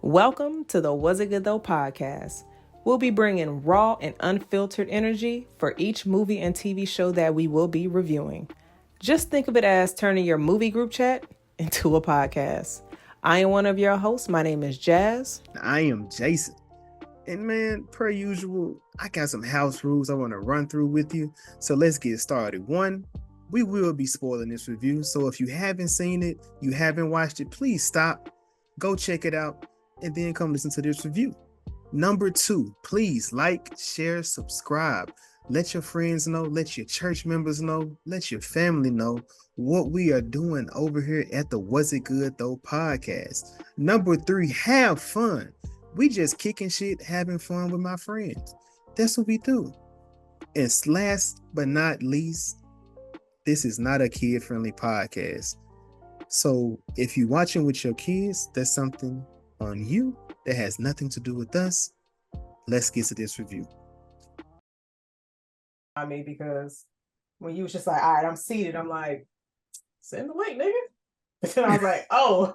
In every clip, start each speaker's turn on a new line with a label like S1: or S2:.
S1: Welcome to the Was It Good Though podcast. We'll be bringing raw and unfiltered energy for each movie and TV show that we will be reviewing. Just think of it as turning your movie group chat into a podcast. I am one of your hosts. My name is Jazz.
S2: I am Jason. And man, per usual, I got some house rules I want to run through with you. So let's get started. One, we will be spoiling this review. So if you haven't seen it, you haven't watched it, please stop, go check it out, and then come listen to this review. Number two, please like, share, subscribe. Let your friends know, let your church members know, let your family know what we are doing over here at the Was It Good Though podcast. Number three, have fun. We just kicking shit, having fun with my friends. That's what we do. And last but not least, this is not a kid-friendly podcast. So if you're watching with your kids, that's something on you that has nothing to do with us. Let's get to this review.
S1: I mean, because when you was just like, all right, I'm seated, I'm like, send the link, nigga. And I was like, oh,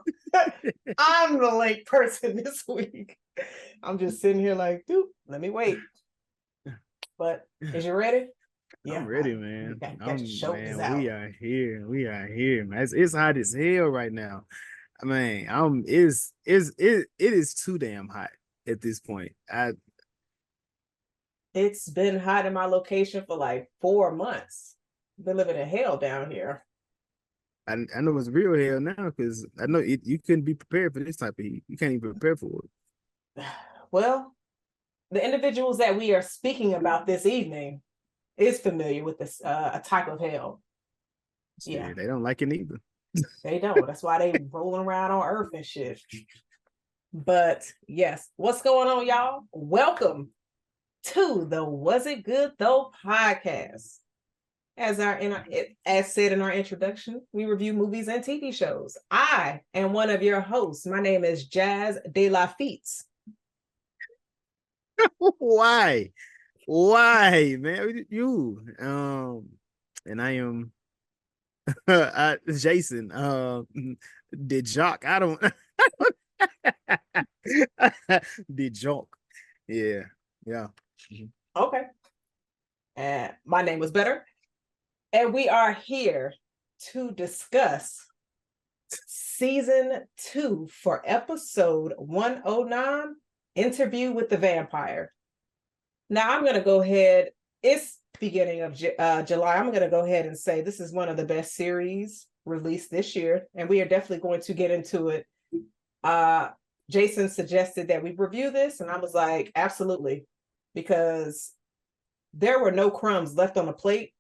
S1: I'm the late person this week. I'm just sitting here like, dude, let me wait. But is you ready?
S2: Yeah, I'm ready, man.
S1: We
S2: are here. We are here, man. It's hot as hell right now. I mean, it is too damn hot at this point.
S1: It's been hot in my location for like 4 months. Been living in hell down here.
S2: I know it's real hell now because I know you couldn't be prepared for this type of heat. You can't even prepare for it.
S1: Well, the individuals that we are speaking about this evening is familiar with this a type of hell.
S2: Yeah, they don't like it either.
S1: They don't. That's why they rolling around on Earth and shit. But yes, what's going on, y'all? Welcome to the Was It Good Though podcast. As said in our introduction, we review movies and TV shows. I am one of your hosts. My name is Jazz De La Fietz.
S2: Why, man? You and I am Jason. The jock. I don't. The joke. Yeah.
S1: Okay. And my name was Better. And we are here to discuss season 2 for episode 109, Interview with the Vampire. Now I'm going to go ahead. It's beginning of July. I'm going to go ahead and say this is one of the best series released this year. And we are definitely going to get into it. Jason suggested that we review this. And I was like, absolutely. Because there were no crumbs left on the plate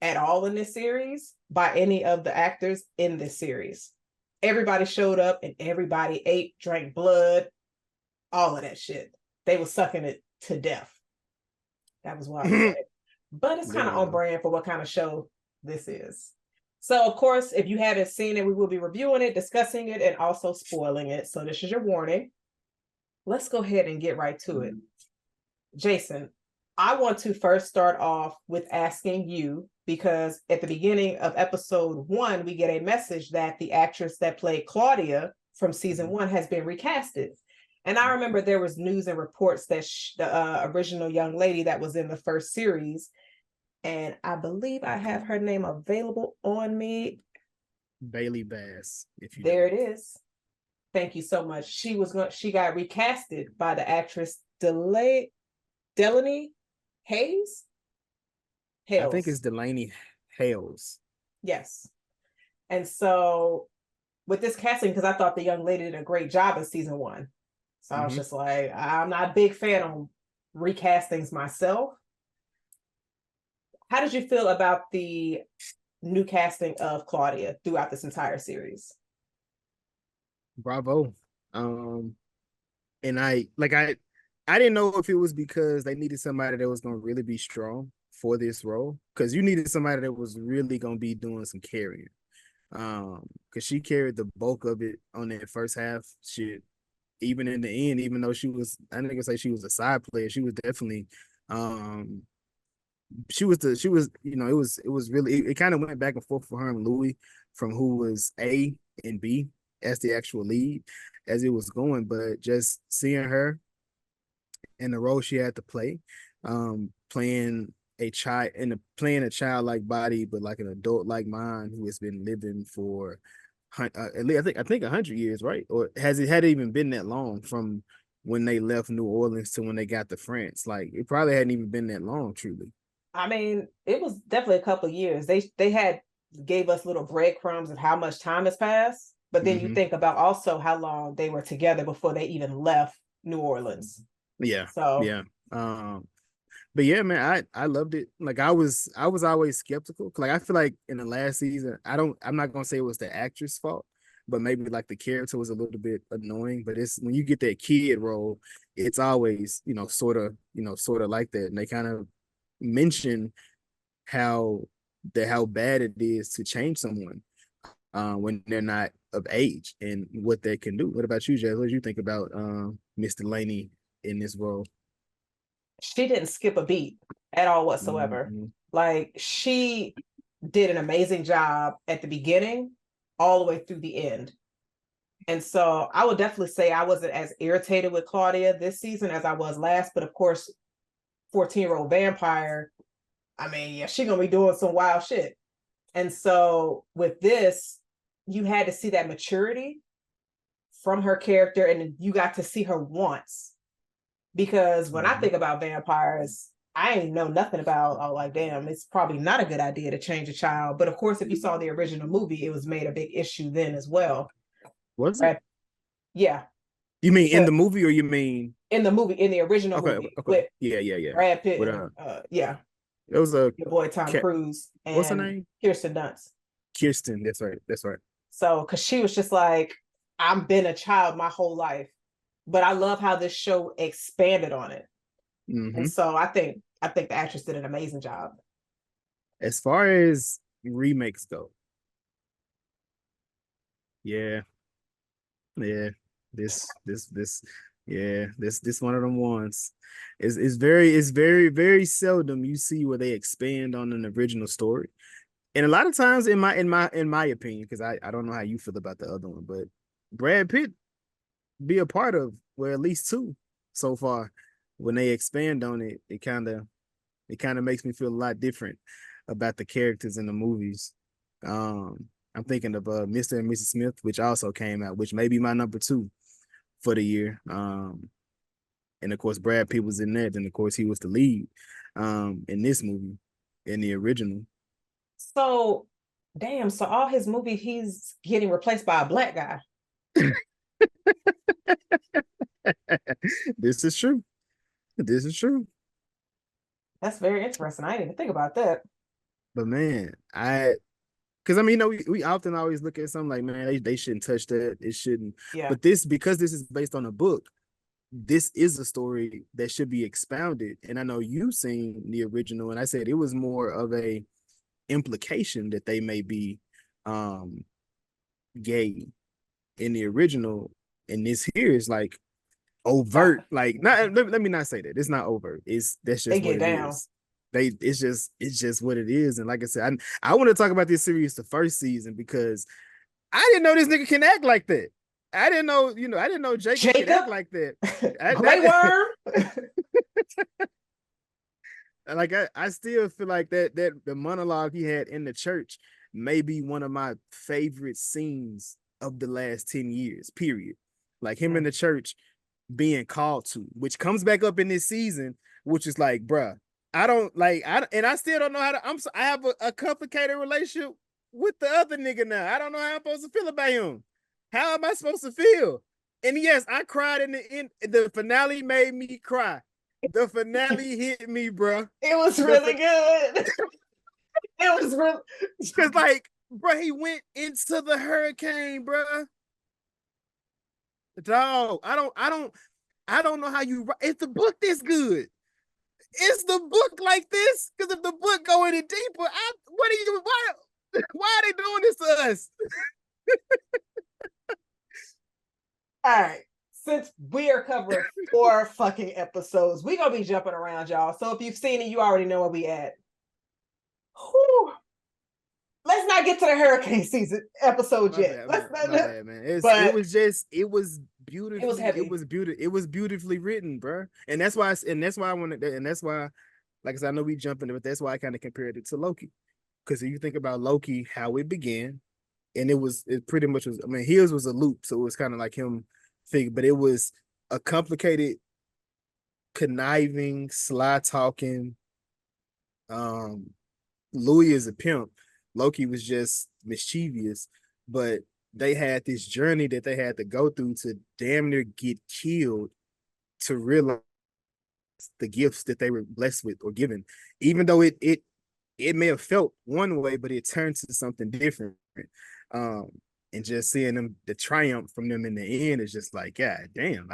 S1: at all in this series by any of the actors in this series. Everybody showed up and everybody ate, drank blood, all of that shit. They were sucking it to death. That was what I said. But it's kind of on brand for what kind of show this is. So, of course, if you haven't seen it, we will be reviewing it, discussing it, and also spoiling it. So this is your warning. Let's go ahead and get right to it. Jason, I want to first start off with asking you, because at the beginning of episode 1, we get a message that the actress that played Claudia from season 1 has been recasted. And I remember there was news and reports that the original young lady that was in the first series, and I believe I have her name available on me.
S2: Bailey Bass.
S1: There it is. Thank you so much. She got recasted by the actress Delaney Hayes.
S2: I think it's Delaney Hales.
S1: Yes. And so with this casting, because I thought the young lady did a great job in season 1. So I was just like, I'm not a big fan of recastings myself. How did you feel about the new casting of Claudia throughout this entire series?
S2: Bravo. And I didn't know if it was because they needed somebody that was going to really be strong for this role, because you needed somebody that was really going to be doing some carrying. Because she carried the bulk of it on that first half. Shit, even in the end, even though she was, I didn't gonna say she was a side player, she was definitely, it was really, it kind of went back and forth for her and Louie from who was A and B as the actual lead. as it was going, but just seeing her and the role she had to play, playing a child playing a childlike body, but like an adult like mind who has been living for at least I think 100 years, right? Or had it even been that long from when they left New Orleans to when they got to France? Like it probably hadn't even been that long, truly.
S1: I mean, it was definitely a couple of years. They had gave us little breadcrumbs of how much time has passed, but then you
S2: Mm-hmm.
S1: think about also how long they were together before they even left New Orleans.
S2: Yeah,
S1: So
S2: yeah. But yeah, man, I loved it. Like I was always skeptical. Like I feel like in the last season, I'm not gonna say it was the actress' fault, but maybe like the character was a little bit annoying. But it's when you get that kid role, it's always, sort of like that. And they kind of mention how how bad it is to change someone when they're not of age and what they can do. What about you, Jazz? What do you think about Mr. Laney in this role?
S1: she didn't skip a beat at all whatsoever.
S2: Mm-hmm.
S1: Like she did an amazing job at the beginning all the way through the end. And so I would definitely say I wasn't as irritated with Claudia this season as I was last, but of course, 14-year-old vampire, I mean, yeah, she gonna be doing some wild shit. And so with this, you had to see that maturity from her character, and you got to see her once. Because when I
S2: Mm-hmm.
S1: think about vampires, I ain't know nothing about, oh, like, damn, it's probably not a good idea to change a child. But of course, if you saw the original movie, it was made a big issue then as well.
S2: Was it?
S1: Right? Yeah.
S2: You mean in
S1: Because
S2: the movie, or you mean
S1: in the movie, in the original
S2: okay,
S1: movie
S2: okay,
S1: with
S2: yeah, yeah, yeah.
S1: Brad Pitt
S2: With
S1: and yeah,
S2: it was a
S1: your boy Tom
S2: cat.
S1: Cruise
S2: What's her
S1: and
S2: name?
S1: Kirsten Dunst.
S2: Kirsten. That's right. That's right.
S1: So, because she was just like, I've been a child my whole life, but I love how this show expanded on it, and
S2: Mm-hmm.
S1: so I think the actress did an amazing job.
S2: As far as remakes go, yeah, yeah. This, yeah. This one of them ones. It's very very seldom you see where they expand on an original story, and a lot of times in my opinion, because I don't know how you feel about the other one, but Brad Pitt be a part of, well, at least two so far. When they expand on it, it kind of makes me feel a lot different about the characters in the movies. I'm thinking of Mr. and Mrs. Smith, which also came out, which may be my number two for the year. And of course Brad Pitt was in that, and of course he was the lead in this movie, in the original.
S1: So, damn. So all his movies, he's getting replaced by a black guy.
S2: This is true. This is true.
S1: That's very interesting. I didn't even think about that.
S2: But man, because I mean, we often always look at something like, man, they shouldn't touch that. It shouldn't.
S1: Yeah.
S2: But because this is based on a book, this is a story that should be expounded. And I know you've seen the original, and I said it was more of a implication that they may be gay in the original. And this here is like overt. Like, not let me not say that. It's not overt. That's
S1: They
S2: just what
S1: get
S2: it
S1: down.
S2: is. It's just what it is. And like I said, I want to talk about this series the first season because I didn't know this nigga can act like that. I didn't know Jacob could
S1: Jacob,
S2: act like that.
S1: Grey Worm.
S2: I still feel like that the monologue he had in the church may be one of my favorite scenes of the last 10 years, period. Like him in the church being called to, which comes back up in this season, which is like, bruh, I don't like, I still don't know how to, I have a complicated relationship with the other nigga now. I don't know how I'm supposed to feel about him. How am I supposed to feel? And yes, I cried in the end. The finale made me cry. The finale hit me, bruh.
S1: It was really good. It was really
S2: Cause like, bruh, he went into the hurricane, bruh. Dog, I don't know how you. Is the book this good? Is the book like this? Because if the book go any deeper, what are you? Why are they doing this to us?
S1: all right. Since we are covering 4 fucking episodes, we gonna be jumping around, y'all. So if you've seen it, you already know where we at. Whew. let's not get to the hurricane season episode
S2: My
S1: yet.
S2: bad,
S1: Let's not.
S2: my bad, man.
S1: But
S2: It was
S1: it was
S2: beautifully,
S1: heavy.
S2: it was beautifully written, bro. And that's why, I wanted, and that's why, like I said, I know we jumping, but that's why I kind of compared it to Loki, because if you think about Loki, how it began, and it pretty much was. I mean, his was a loop, so it was kind of like him figure, but it was a complicated, conniving, sly talking. Um, Louie is a pimp. Loki was just mischievous, but they had this journey that they had to go through to damn near get killed to realize the gifts that they were blessed with or given. Even though it may have felt one way, but it turned to something different. Um, and just seeing them, the triumph from them in the end is just like, God damn.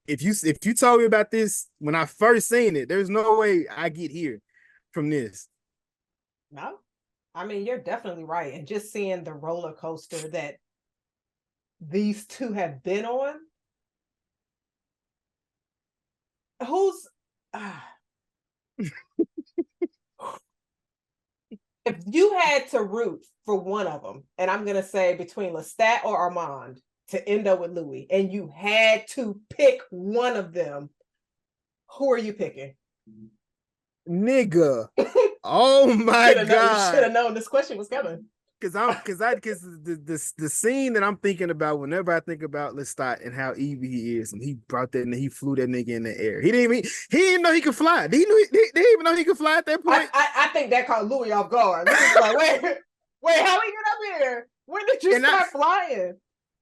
S2: If you told me about this when I first seen it, there's no way I get here from this.
S1: No, I mean, you're definitely right. And just seeing the roller coaster that these two have been on, who's if you had to root for one of them, and I'm gonna say between Lestat or Armand to end up with Louie, and you had to pick one of them, who are you picking?
S2: Nigga. Oh my
S1: You should have
S2: God.
S1: known this question was coming.
S2: Because the scene that I'm thinking about whenever I think about Lestat and how evil he is, and he brought that and he flew that nigga in the air. He didn't know he could fly. Did he even know he could fly at that point?
S1: I think that caught Louie off guard. Louie was like, wait, how we get up here? When did you start flying?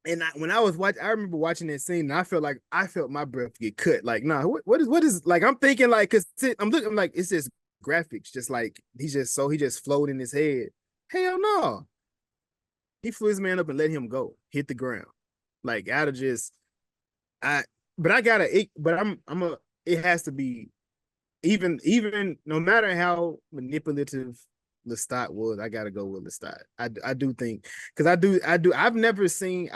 S2: And when I was watching, I remember watching that scene, and I felt my breath get cut. Like, nah, what is like? I'm thinking like, cause I'm like, it's just graphics, just like he just floated in his head. Hell no, he flew his man up and let him go, hit the ground. Like out of just, I, but I gotta, but it has to be even no matter how manipulative Lestat was, I gotta go with Lestat. I do think because I've never seen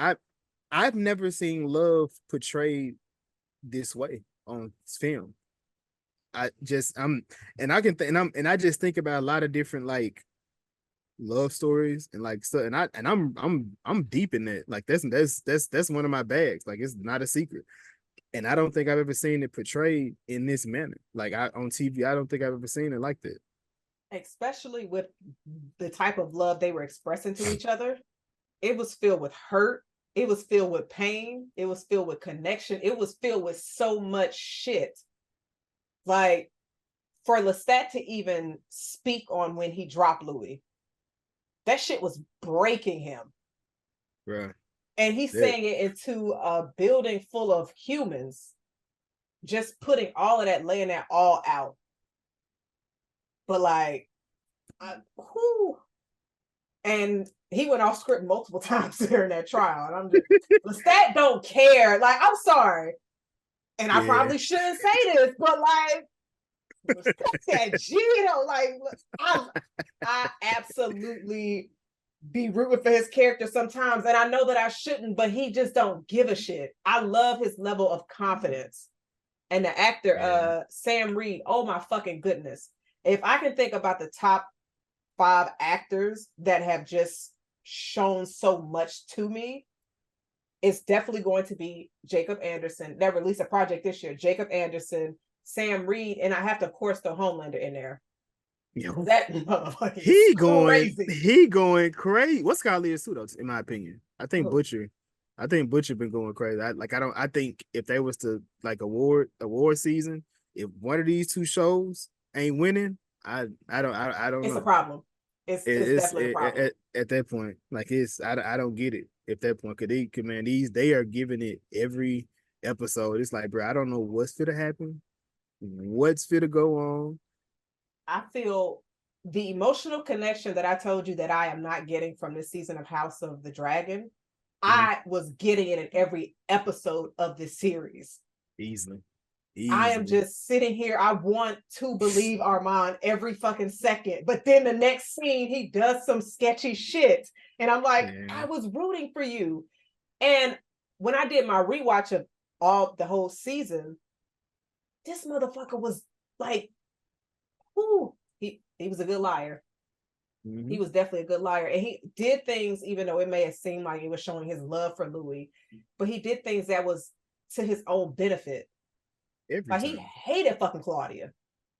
S2: love portrayed this way on film. I just I'm and I can and I just think about a lot of different like love stories and like stuff and I'm deep in that. Like that's one of my bags. Like it's not a secret. And I don't think I've ever seen it portrayed in this manner. Like on TV, I don't think I've ever seen it like that.
S1: Especially with the type of love they were expressing to each other. It was filled with hurt. It was filled with pain. It was filled with connection. It was filled with so much shit. Like for Lestat to even speak on when he dropped Louie, that shit was breaking him.
S2: Right.
S1: And he's saying it into a building full of humans, just putting all of that, laying that all out. But like, whew. And he went off script multiple times during that trial. And I'm just, Lestat don't care. Like, I'm sorry. And I probably shouldn't say this, but like, that Gino, like, I absolutely be rooting for his character sometimes. And I know that I shouldn't, but he just don't give a shit. I love his level of confidence. And the actor, Sam Reed, oh my fucking goodness. If I can think about the top 5 actors that have just shown so much to me, it's definitely going to be Jacob Anderson. That released a project this year. Jacob Anderson, Sam Reed, and I have to, of course, the Homelander in there.
S2: Yo,
S1: that he
S2: going crazy. What's Scalia's too, though, in my opinion? I think Butcher been going crazy. I think if they was to like award season, if one of these two shows ain't winning, I don't know.
S1: It's a problem. It's definitely a problem.
S2: At that point. Like I don't get it at that point. They are giving it every episode. It's like, bro, I don't know what's fit to happen, what's fit to go on.
S1: I feel the emotional connection that I told you that I am not getting from this season of House of the Dragon. I was getting it in every episode of this series.
S2: Easily.
S1: I am just sitting here. I want to believe Armand every fucking second. But then the next scene, he does some sketchy shit. And I'm like, I was rooting for you. And when I did my rewatch of the whole season, this motherfucker was like, ooh, he was a good liar. He was definitely a good liar. And he did things, even though it may have seemed like it was showing his love for Louie, but he did things that was to his own benefit.
S2: Every
S1: Like he
S2: time.
S1: hated fucking Claudia.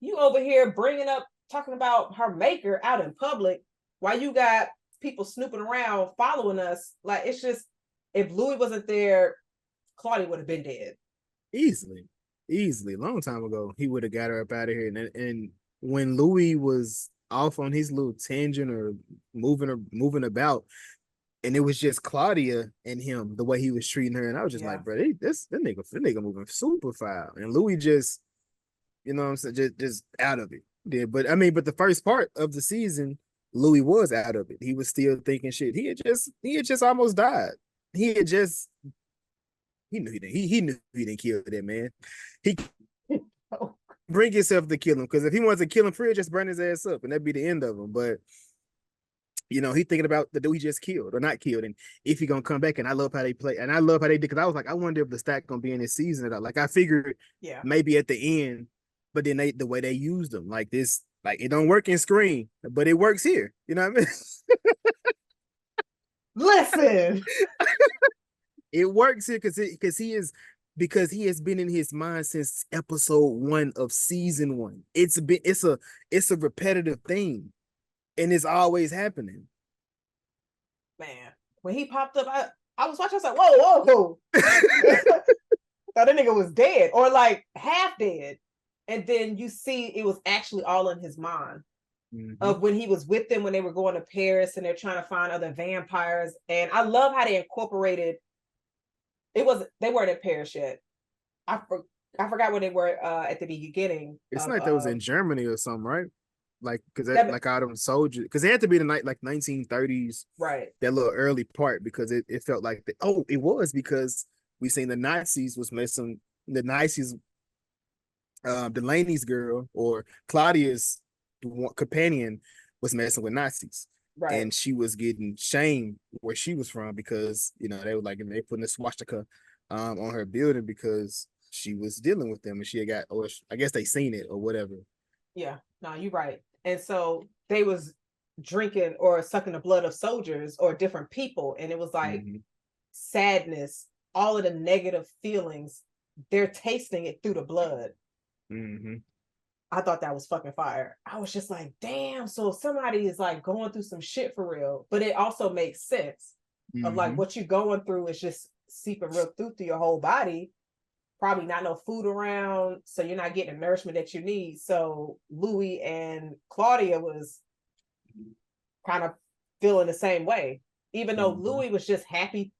S1: You over here bringing up, talking about her maker out in public while you got people snooping around following us. Like, it's just, if Louie wasn't there, Claudia would have been dead.
S2: Easily. Easily. Long time ago, he would have got her up out of here. And when Louis was off on his little tangent or moving about, and it was just Claudia and him, the way he was treating her, and I was just like, bro, that nigga moving super foul. And Louis just, you know what I'm saying, just out of it. Yeah, but I mean, but the first part of the season, Louis was out of it. He was still thinking shit. He had just almost died. He had just he knew he didn't kill that man. He bring himself to kill him, because if he wants to kill him free, just burn his ass up and that'd be the end of him. But he thinking about the dude he just killed or not killed, and if he gonna come back. And I love how they play, and I love how they did, because I was like, I wonder if the stack gonna be in this season at all. Like I figured, maybe at the end, but then the way they used them, like this, like it don't work in Scream, but it works here. You know what I mean?
S1: Listen,
S2: it works here because he has been in his mind since episode 1 of season 1. It's a repetitive thing, and it's always happening.
S1: Man, when he popped up, I was watching. I was like, whoa. Thought that nigga was dead or like half dead, and then you see it was actually all in his mind. Of when he was with them when they were going to Paris and they're trying to find other vampires. And I love how they incorporated. They weren't in Paris yet. I forgot where they were at the beginning.
S2: It's like that was in Germany or something, right? Like, because like out of soldiers, because it had to be the night like 1930s,
S1: right?
S2: That little early part, because it felt like it was because we seen the Nazis was messing. The Nazis, Delaney's girl or Claudia's companion was messing with Nazis. Right. And she was getting shamed where she was from, because they were like, they putting a swastika on her building because she was dealing with them, and she had got, or I guess they seen it or whatever.
S1: Yeah, no, you're right. And so they was drinking or sucking the blood of soldiers or different people, and it was like sadness, all of the negative feelings, they're tasting it through the blood. I thought that was fucking fire. I was just like, damn, so somebody is like going through some shit for real. But it also makes sense of like what you're going through is just seeping real through your whole body. Probably not no food around, so you're not getting the nourishment that you need. So Louie and Claudia was kind of feeling the same way. Even though Louie was just happy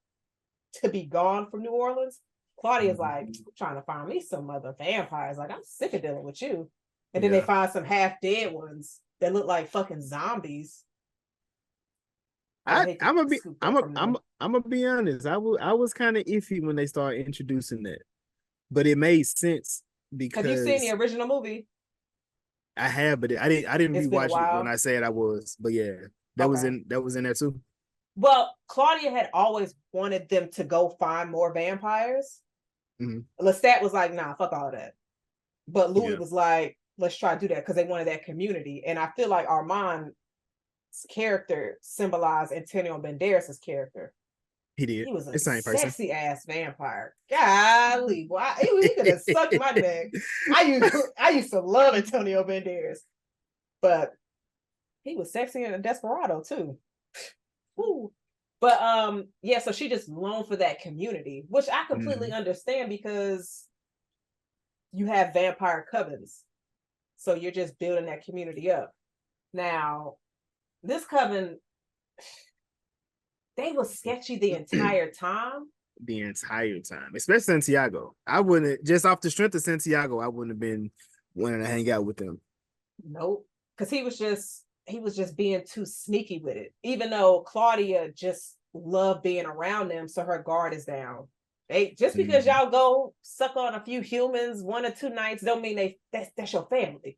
S1: to be gone from New Orleans, Claudia's like, I'm trying to find me some other vampires. Like, I'm sick of dealing with you. And then they find some half dead ones that look like fucking zombies.
S2: I'm gonna be honest. I was kind of iffy when they started introducing that, but it made sense because.
S1: Have you seen the original movie?
S2: I have, but I didn't rewatch it when I said I was. But yeah, that was in there too.
S1: Well, Claudia had always wanted them to go find more vampires. Lestat was like, nah, fuck all that. But Louie was like, let's try to do that, because they wanted that community. And I feel like Armand's character symbolized Antonio Banderas' character.
S2: He did.
S1: He was a sexy ass vampire. Golly, why he could have sucked my neck. I used to love Antonio Banderas, but he was sexy and a desperado too. Ooh. But yeah, so she just longed for that community, which I completely understand, because you have vampire covens. So you're just building that community up. Now, this coven, they were sketchy the entire time.
S2: The entire time, especially Santiago. I wouldn't, just off the strength of Santiago, I wouldn't have been wanting to hang out with them.
S1: Nope, because he was just being too sneaky with it. Even though Claudia just loved being around them, so her guard is down. Just because y'all go suck on a few humans 1 or 2 nights don't mean that's your family.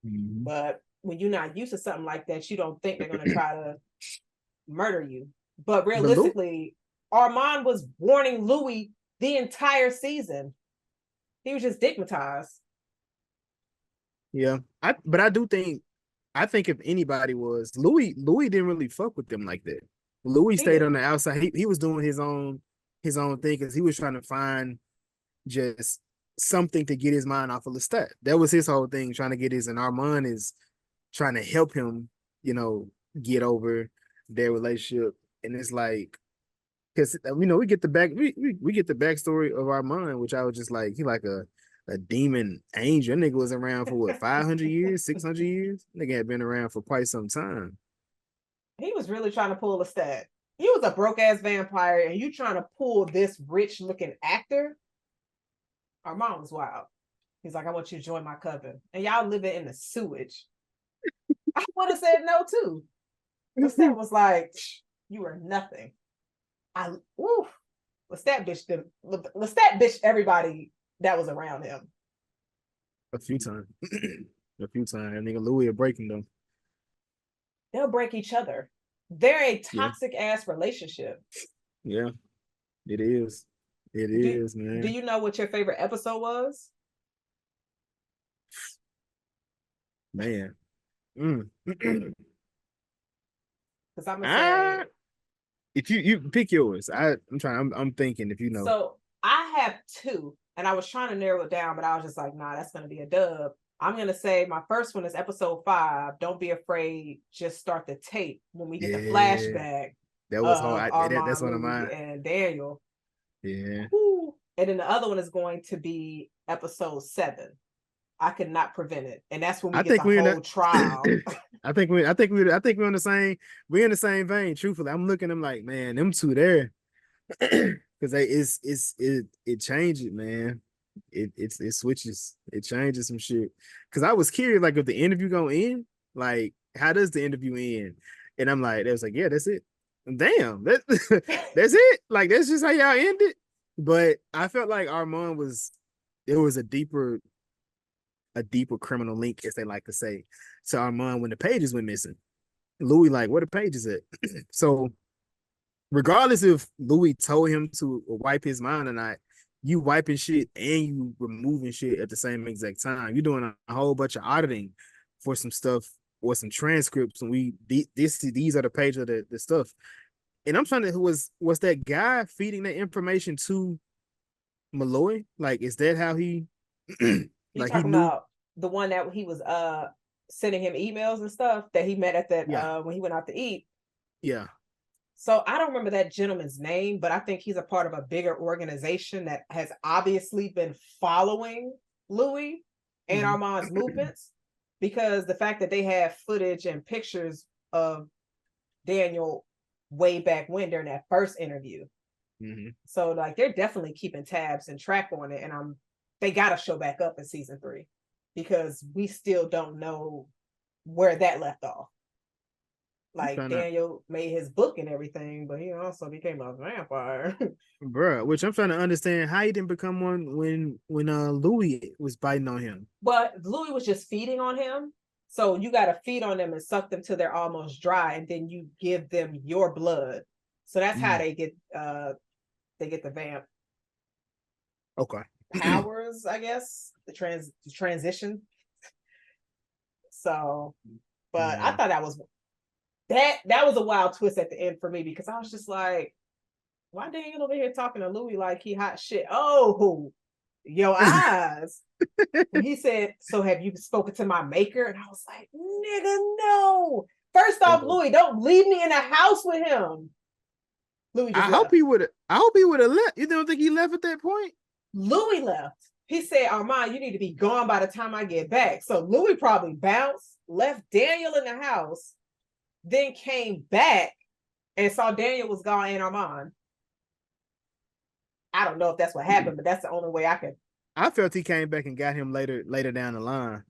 S1: But when you're not used to something like that, you don't think they're going to try to murder you. But realistically, Armand was warning Louie the entire season. He was just stigmatized.
S2: Yeah, but I do think I think if anybody was Louie didn't really fuck with them like that. Louie
S1: He
S2: stayed on
S1: didn't.
S2: the outside. He was doing his own thing because he was trying to find just something to get his mind off of Lestat. That was his whole thing, trying to get his, and Armand is trying to help him, get over their relationship. And it's like, because we get the we get the backstory of Armand, which I was just like, he like a demon angel. That nigga was around for what, 500 years, 600 years? Nigga had been around for quite some time.
S1: He was really trying to pull a stat. He was a broke ass vampire, and you trying to pull this rich looking actor. Armand was wild. He's like, I want you to join my coven. And y'all living in the sewage. I would have said no too. Lestat was like, you are nothing. Lestat bitched everybody that was around him.
S2: A few times. A few times. And nigga Louie are breaking them.
S1: They'll break each other. They're a toxic ass relationship.
S2: Yeah, it is. It is, man.
S1: Do you know what your favorite episode was?
S2: Man.
S1: Because I'm gonna say,
S2: if you pick yours, I'm thinking if you know.
S1: So I have two, and I was trying to narrow it down, but I was just like, nah, that's gonna be a dub. I'm gonna say my first one is episode 5. Don't be afraid, just start the tape when we get the flashback.
S2: That was hard.
S1: That's
S2: one of mine.
S1: And Daniel.
S2: Yeah.
S1: Woo. And then the other one is going to be episode 7. I could not prevent it, and that's when we get the whole trial.
S2: I think we're on the same vein. Truthfully, I'm looking. I'm like, man, them two there, because it changes, man. It switches. It changes some shit. Because I was curious, like, if the interview gonna end, like, how does the interview end? And I'm like, they was like, yeah, that's it. Damn, that's it. Like, that's just how y'all end it. But I felt like Armand there was a deeper criminal link, as they like to say, to Armand when the pages went missing. Louie like, where the pages at? So regardless if Louie told him to wipe his mind or not, you wiping shit and you removing shit at the same exact time. You're doing a whole bunch of auditing for some stuff or some transcripts, and these are the pages of the stuff. And I'm trying to, was that guy feeding that information to Malloy? Like, is that how he
S1: like he knew? About the one that he was sending him emails and stuff that he met at that when he went out to eat.
S2: Yeah.
S1: So I don't remember that gentleman's name, but I think he's a part of a bigger organization that has obviously been following Louie and Armand's movements, because the fact that they have footage and pictures of Daniel way back when during that first interview. So like they're definitely keeping tabs and track on it, and they got to show back up in season 3 because we still don't know where that left off. Like Daniel made his book and everything, but he also became a vampire.
S2: Bruh, which I'm trying to understand how he didn't become one when Louie was biting on him.
S1: But Louie was just feeding on him. So you got to feed on them and suck them till they're almost dry, and then you give them your blood. So that's how they get the vamp.
S2: Okay.
S1: Powers, I guess, the transition. So, but I thought that was a wild twist at the end for me, because I was just like, why Daniel over here talking to Louie like he hot shit? Oh, your eyes. When he said, so have you spoken to my maker? And I was like, nigga, no. First off, Louie, don't leave me in a house with him. Louie just
S2: I hope he would have left. You don't think he left at that point?
S1: Louie left. He said, Armand, you need to be gone by the time I get back. So Louie probably bounced, left Daniel in the house, then came back and saw Daniel was gone and Armand. I don't know if that's what happened, but that's the only way I could.
S2: I felt he came back and got him later down the line.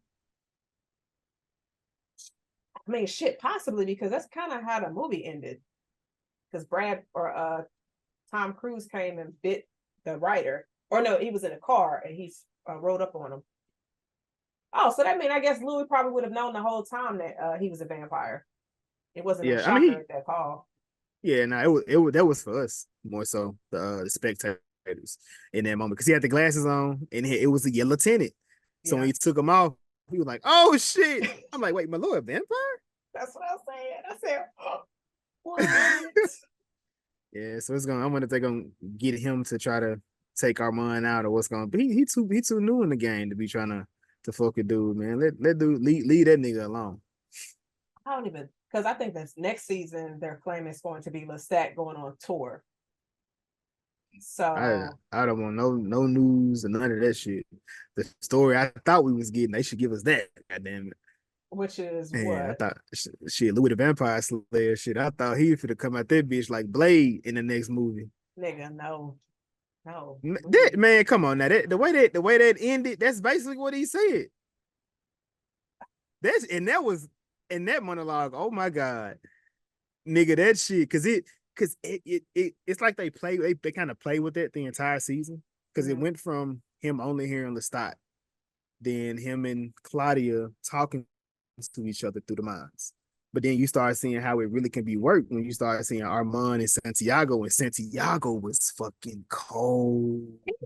S1: I mean, shit, possibly, because that's kind of how the movie ended. Because Tom Cruise came and bit the writer. Or no, he was in a car and he rode up on him. Oh, so that means I guess Louie probably would have known the whole time that he was a vampire. It wasn't a shocker at that call.
S2: Yeah, no, that was for us more so, the spectators in that moment, because he had the glasses on and it was a yellow tinted. So when he took them off, We were like, oh shit. I'm like, wait, my lord, vampire?
S1: That's what I was saying. I said, oh, what?
S2: Yeah, so I wonder if they're gonna get him to try to take Armand out or what's gonna be. He too new in the game to be trying to fuck a dude, man. Let dude leave that nigga alone.
S1: I don't even, because I think this next season they're claiming it's going to be Lestat going on tour. So
S2: I don't want no news and none of that shit. The story I thought we was getting, they should give us that. Goddamn it.
S1: which is
S2: Man, I
S1: what?
S2: thought shit, Louie the Vampire Slayer shit. I thought he was gonna come out that bitch like Blade in the next movie.
S1: Nigga, no. No.
S2: That man, come on now. The way that ended, that's basically what he said. That was in that monologue. Oh my god, nigga, that shit. It's like they kind of play with it the entire season because it went from him only hearing Lestat, then him and Claudia talking to each other through the minds. But then you start seeing how it really can be worked when you start seeing Armand and Santiago, and Santiago was fucking cold,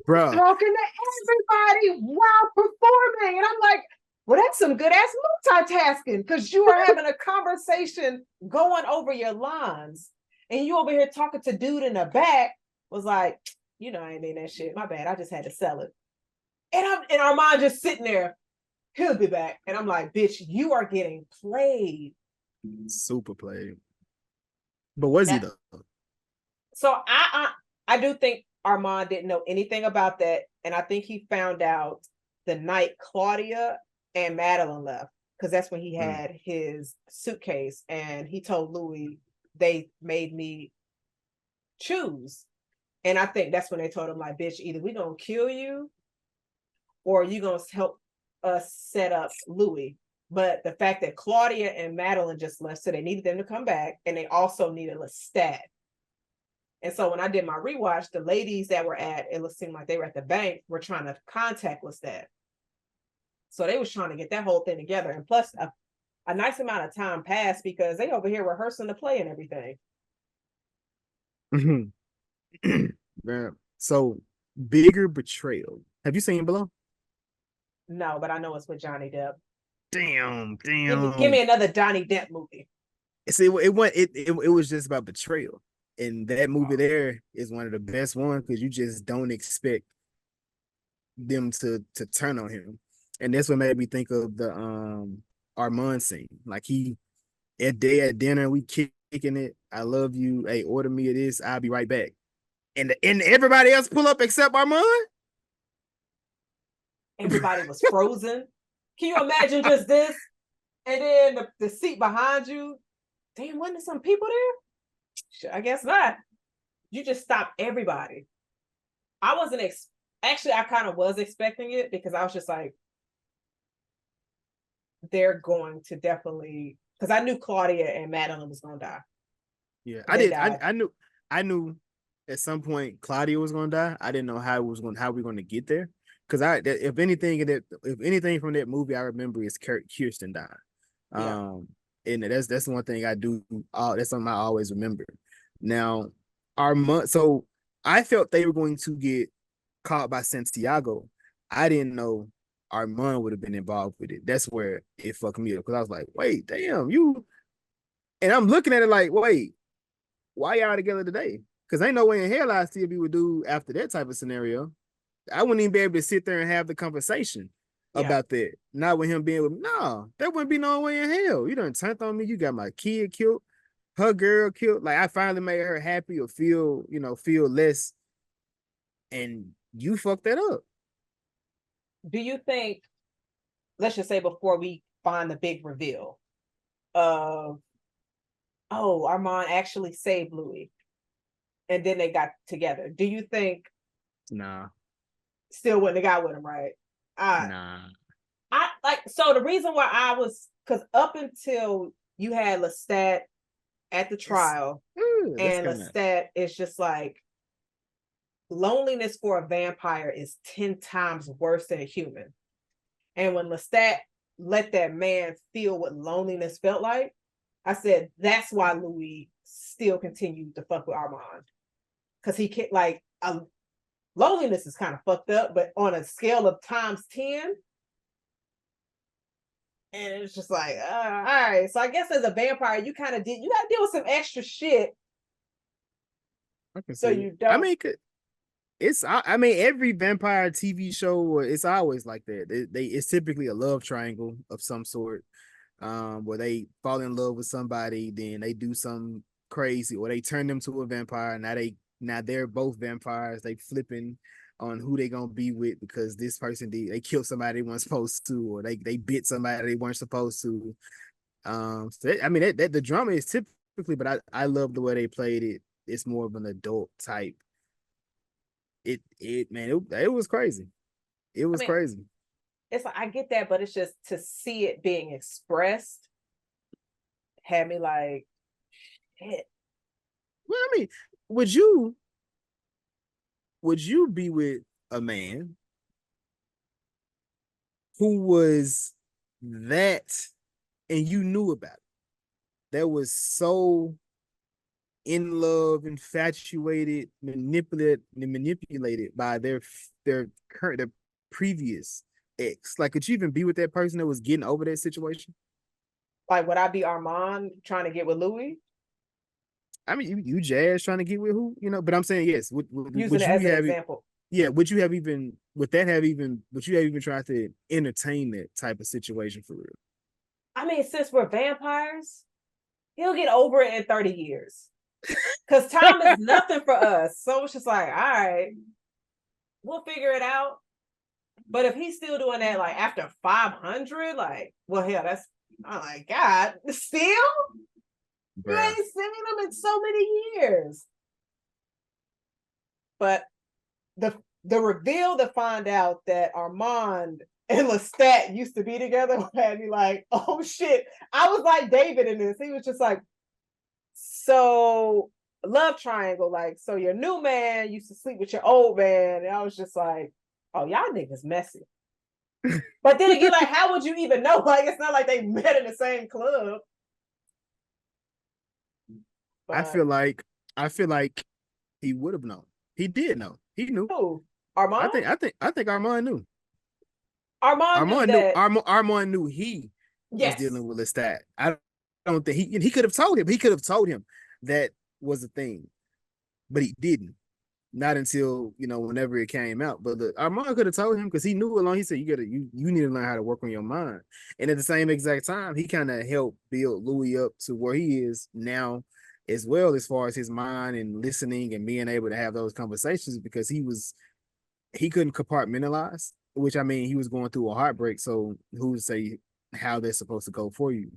S2: bruh.
S1: Talking to everybody while performing. And I'm like, well, that's some good ass multitasking because you are having a conversation going over your lines. And you over here talking to dude in the back was like, you know, I ain't mean that shit. My bad. I just had to sell it. And Armand just sitting there, he'll be back. And I'm like, bitch, you are getting played.
S2: Super played. But was he though?
S1: So I do think Armand didn't know anything about that. And I think he found out the night Claudia and Madalyne left, because that's when he had his suitcase and he told Louie, they made me choose. And I think that's when they told him, like, bitch, either we gonna kill you or you gonna help us set up Louie. But the fact that Claudia and Madalyne just left, so they needed them to come back, and they also needed Lestat. And so when I did my rewatch, the ladies that were it seemed like they were at the bank, were trying to contact Lestat. So they was trying to get that whole thing together. And plus, a nice amount of time passed because they over here rehearsing the play and everything.
S2: So, bigger betrayal. Have you seen Below?
S1: No, but I know it's with Johnny Depp.
S2: Damn.
S1: Give me another Johnny Depp movie.
S2: See, it was just about betrayal. And that movie there is one of the best ones because you just don't expect them to turn on him. And that's what made me think of the Armand scene. Like at dinner, we kicking it. I love you. Hey, order me this. I'll be right back. And everybody else pull up except Armand.
S1: Everybody was frozen. Can you imagine just this? And then the seat behind you. Damn, wasn't there some people there? I guess not. You just stopped everybody. I wasn't actually, I kind of was expecting it because I was just like, they're going to definitely, because I knew Claudia and Madalyne was going to die.
S2: Yeah, I did. I knew at some point Claudia was going to die. I didn't know how we were going to get there. Because if anything from that movie I remember is Kirsten dying.
S1: Yeah.
S2: And that's the one thing I do. That's something I always remember. Now, so I felt they were going to get caught by Santiago. I didn't know Armand would have been involved with it. That's where it fucked me up because I was like, wait, damn, you. And I'm looking at it like, wait, why y'all together today? Because ain't no way in hell I still be with dude after that type of scenario. I wouldn't even be able to sit there and have the conversation about that. Not with him being with me. No, there wouldn't be no way in hell. You done turned on me. You got my kid killed, her girl killed. Like I finally made her happy or feel less. And you fucked that up.
S1: Do you think, let's just say before we find the big reveal of, oh, Armand actually saved Louie and then they got together. Do you think
S2: Nah.
S1: Still wouldn't have got with him, right?
S2: Nah.
S1: So the reason why I was, because up until you had Lestat at the trial, and Lestat is just like, loneliness for a vampire is 10 times worse than a human. And when Lestat let that man feel what loneliness felt like, I said, that's why Louie still continued to fuck with Armand. Because he can't, loneliness is kind of fucked up, but on a scale of times 10, And it's just like, all right. So I guess as a vampire, you gotta deal with some extra shit.
S2: I can
S1: So
S2: see
S1: you
S2: it. I
S1: don't.
S2: mean, I mean, every vampire TV show, it's always like that. It's typically a love triangle of some sort, where they fall in love with somebody, then they do something crazy, or they turn them to a vampire. Now they're both vampires. They flipping on who they gonna be with because this person they killed somebody they weren't supposed to, or they bit somebody they weren't supposed to. I mean that the drama is typically, but I love the way they played it. It's more of an adult type. It was crazy. It
S1: I
S2: was
S1: mean,
S2: crazy.
S1: it's like I get that, but it's just to see it being expressed had me like, shit.
S2: Well, I mean, would you would you be with a man who was that and you knew about it? That was so in love, infatuated, manipulated by their previous ex. Like, could you even be with that person that was getting over that situation?
S1: Like, would I be Armand trying to get with Louie?
S2: I mean, you jazz trying to get with who, but I'm saying yes.
S1: Using
S2: Would
S1: it
S2: you
S1: as an
S2: have it?
S1: example.
S2: Yeah, would you have even? Would you have even tried to entertain that type of situation for real?
S1: I mean, since we're vampires, he'll get over it in 30 years. Because time is nothing for us. So it's just like, all right, we'll figure it out. But if he's still doing that, like after 500, like, well, hell, oh my God, still? You
S2: Bruh.
S1: ain't seen him in so many years. But the reveal to find out that Armand and Lestat used to be together had me like, oh shit. I was like David in this. He was just like, so love triangle, like, so your new man used to sleep with your old man. And I was just like, oh, y'all niggas messy. But then again, like, how would you even know? Like, it's not like they met in the same club.
S2: I
S1: But
S2: feel like I feel like he would have known. He did know. He knew.
S1: who? Armand?
S2: I think Armand knew.
S1: Armand knew that.
S2: Armand knew he was
S1: Yes.
S2: dealing with Lestat. I don't think he could have told him. He could have told him that was a thing, but he didn't. Not until whenever it came out. But Armand could have told him because he knew along. He said you need to learn how to work on your mind. And at the same exact time, he kind of helped build Louie up to where he is now, as well as far as his mind and listening and being able to have those conversations because he couldn't compartmentalize. Which I mean, he was going through a heartbreak. So who would say how they're supposed to go for you?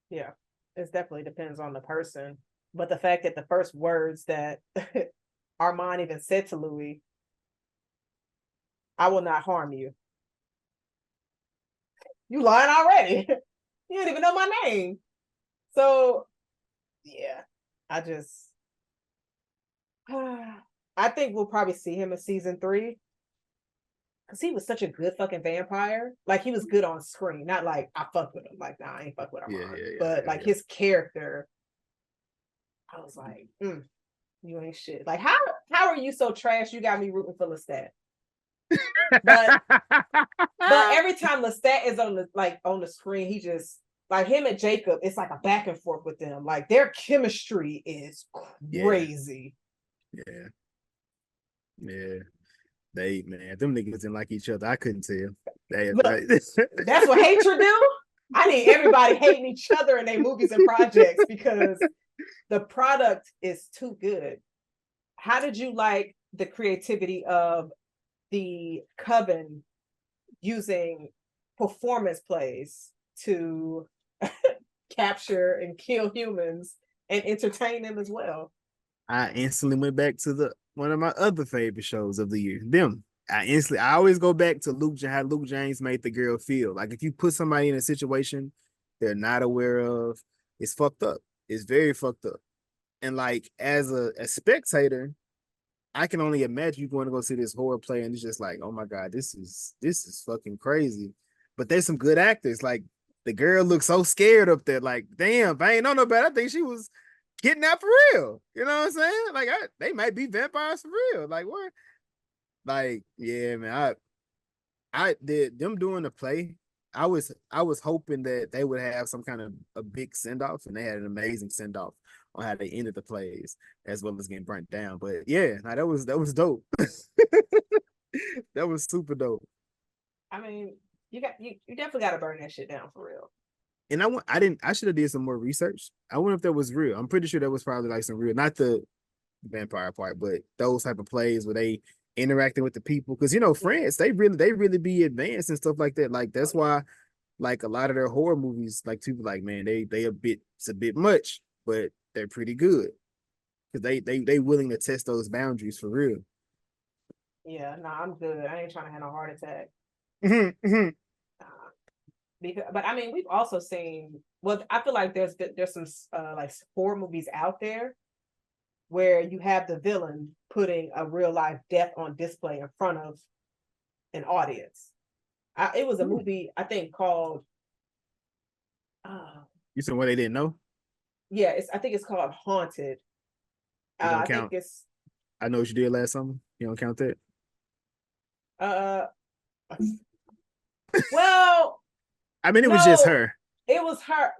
S1: Yeah, it definitely depends on the person. But the fact that the first words that Armand even said to Louis, I will not harm you. You lying already. You didn't even know my name. So, yeah, I just, I think we'll probably see him in season 3 because he was such a good fucking vampire. Like, he was good on screen, not like I fuck with him. Like, nah, I ain't fuck with Armand. But like his character, I was like, you ain't shit. Like, how are you so trash? You got me rooting for Lestat. But every time Lestat is on the screen, he just like him and Jacob. It's like a back and forth with them. Like their chemistry is crazy.
S2: Yeah. Them niggas didn't like each other. I couldn't tell.
S1: Look, that's what hatred do. I need everybody hating each other in their movies and projects because the product is too good. How did you like the creativity of the coven using performance plays to capture and kill humans and entertain them as well?
S2: I instantly went back to one of my other favorite shows of the year. Them. I always go back to how Luke James made the girl feel. Like if you put somebody in a situation they're not aware of, it's fucked up. It's very fucked up. And like as a spectator, I can only imagine you going to go see this horror play and it's just like, oh my God, this is fucking crazy. But there's some good actors. Like the girl looks so scared up there. Like, damn, if I ain't know no better, I think she was getting out for real. You know what I'm saying? Like they might be vampires for real. Like what? Like, yeah, man. I did them doing the play I was hoping that they would have some kind of a big send off, and they had an amazing send off on how they ended the plays as well as getting burnt down. But yeah, now that was dope. That was super dope.
S1: I mean, you definitely got to burn that shit down for real.
S2: And I should have did some more research. I wonder if that was real. I'm pretty sure that was probably like some real, not the vampire part, but those type of plays where they interacting with the people. Because France, they really be advanced and stuff like that. Like that's why, like a lot of their horror movies, like people like, man, it's a bit much, but they're pretty good because they willing to test those boundaries for real.
S1: Yeah, no, I'm good. I ain't trying to have a heart attack. But I mean, we've also seen. Well, I feel like there's some like horror movies out there where you have the villain putting a real life death on display in front of an audience. It was a movie I think called.
S2: You said what they didn't know?
S1: Yeah, I think it's called Haunted.
S2: You don't
S1: I
S2: count.
S1: think it's.
S2: I Know What You Did Last Summer. You don't count that.
S1: Well,
S2: I mean, it was just her.
S1: It was her.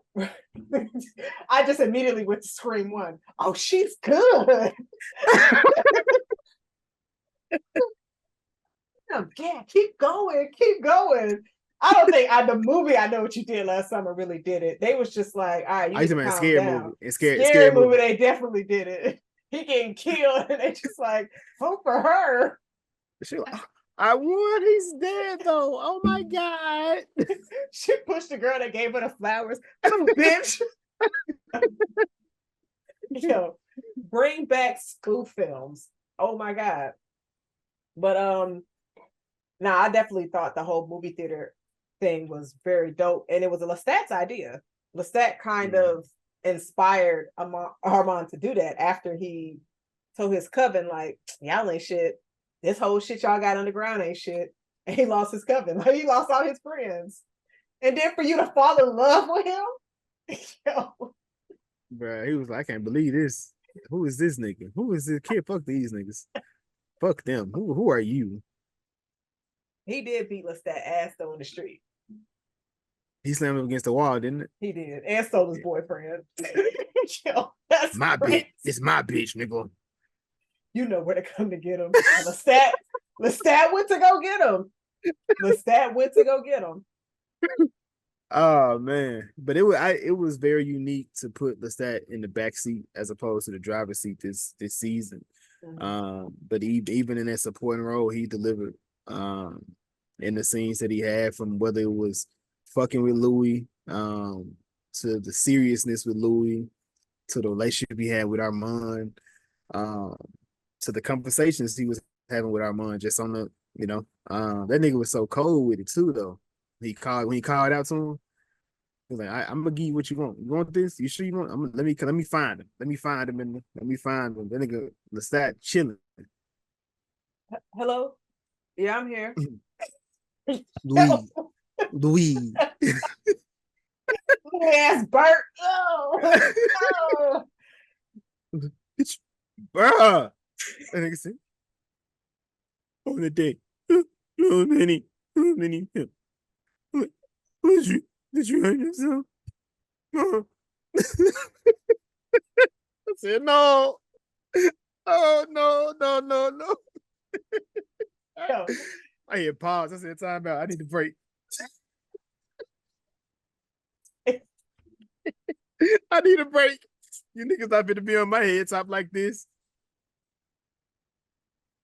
S1: I just immediately went to Scream 1. Oh, she's good. Yeah, keep going. I don't think the movie I Know What You Did Last Summer really did it. They was just like, all right, you need to calm down. Scary movie, they definitely did it. He getting killed, and they just like, vote for her.
S2: She like, I won. He's dead though. Oh my god.
S1: She pushed the girl that gave her the flowers. Oh, bitch. Yo, bring back school films. Oh my god. But now I definitely thought the whole movie theater thing was very dope, and it was a Lestat's idea. Lestat kind of inspired Armand to do that after he told his coven, like, y'all ain't shit. This whole shit y'all got underground ain't shit. And he lost his coven. Like, he lost all his friends. And then for you to fall in love with him, yo.
S2: Bruh, he was like, I can't believe this. Who is this nigga? Who is this kid? Fuck these niggas. Fuck them. Who are you?
S1: He did beat Lestat ass though in the street.
S2: He slammed him against the wall, didn't it?
S1: He did. And stole his boyfriend. Yo,
S2: that's my bitch. It's my bitch, nigga.
S1: You know where to come to get him. Lestat went to go get him. Lestat went to go get him.
S2: Oh man, but it was very unique to put Lestat in the back seat as opposed to the driver's seat this season. But even in that supporting role, he delivered. In the scenes that he had, from whether it was fucking with Louie, to the seriousness with Louie, to the relationship he had with Armand, to the conversations he was having with Armand, just on the, that nigga was so cold with it too, though. When he called out to him, he was like, I'm gonna give you what you want. You want this? You sure you want? Let me find him. Let me find him. That nigga Lestat chilling.
S1: Hello? Yeah, I'm here.
S2: Louie.
S1: Ass Bert. Oh.
S2: Bitch, bruh. And nigga said, on the day, how many, did you hurt yourself? I said, no. Oh, no. I hit pause. I said, time out. I need to break. I need a break. You niggas not finna be on my head top like this.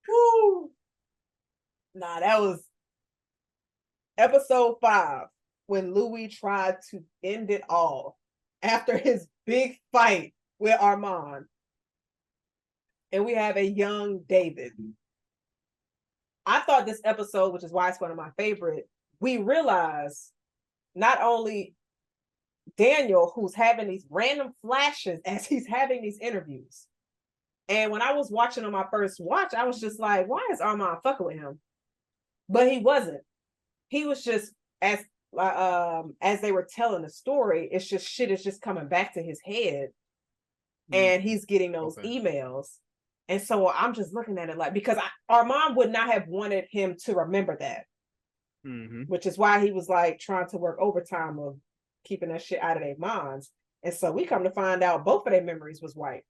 S1: Woo. Nah, that was episode 5 when Louie tried to end it all after his big fight with Armand. And we have a young David. I thought this episode, which is why it's one of my favorite, we realize not only Daniel, who's having these random flashes as he's having these interviews. And when I was watching on my first watch, I was just like, why is Armand fucking with him? But he wasn't. He was just, as they were telling the story, it's just shit is just coming back to his head. And he's getting those emails. And so I'm just looking at it like, because Armand would not have wanted him to remember that. which is why he was like trying to work overtime of keeping that shit out of their minds. And so we come to find out both of their memories was white.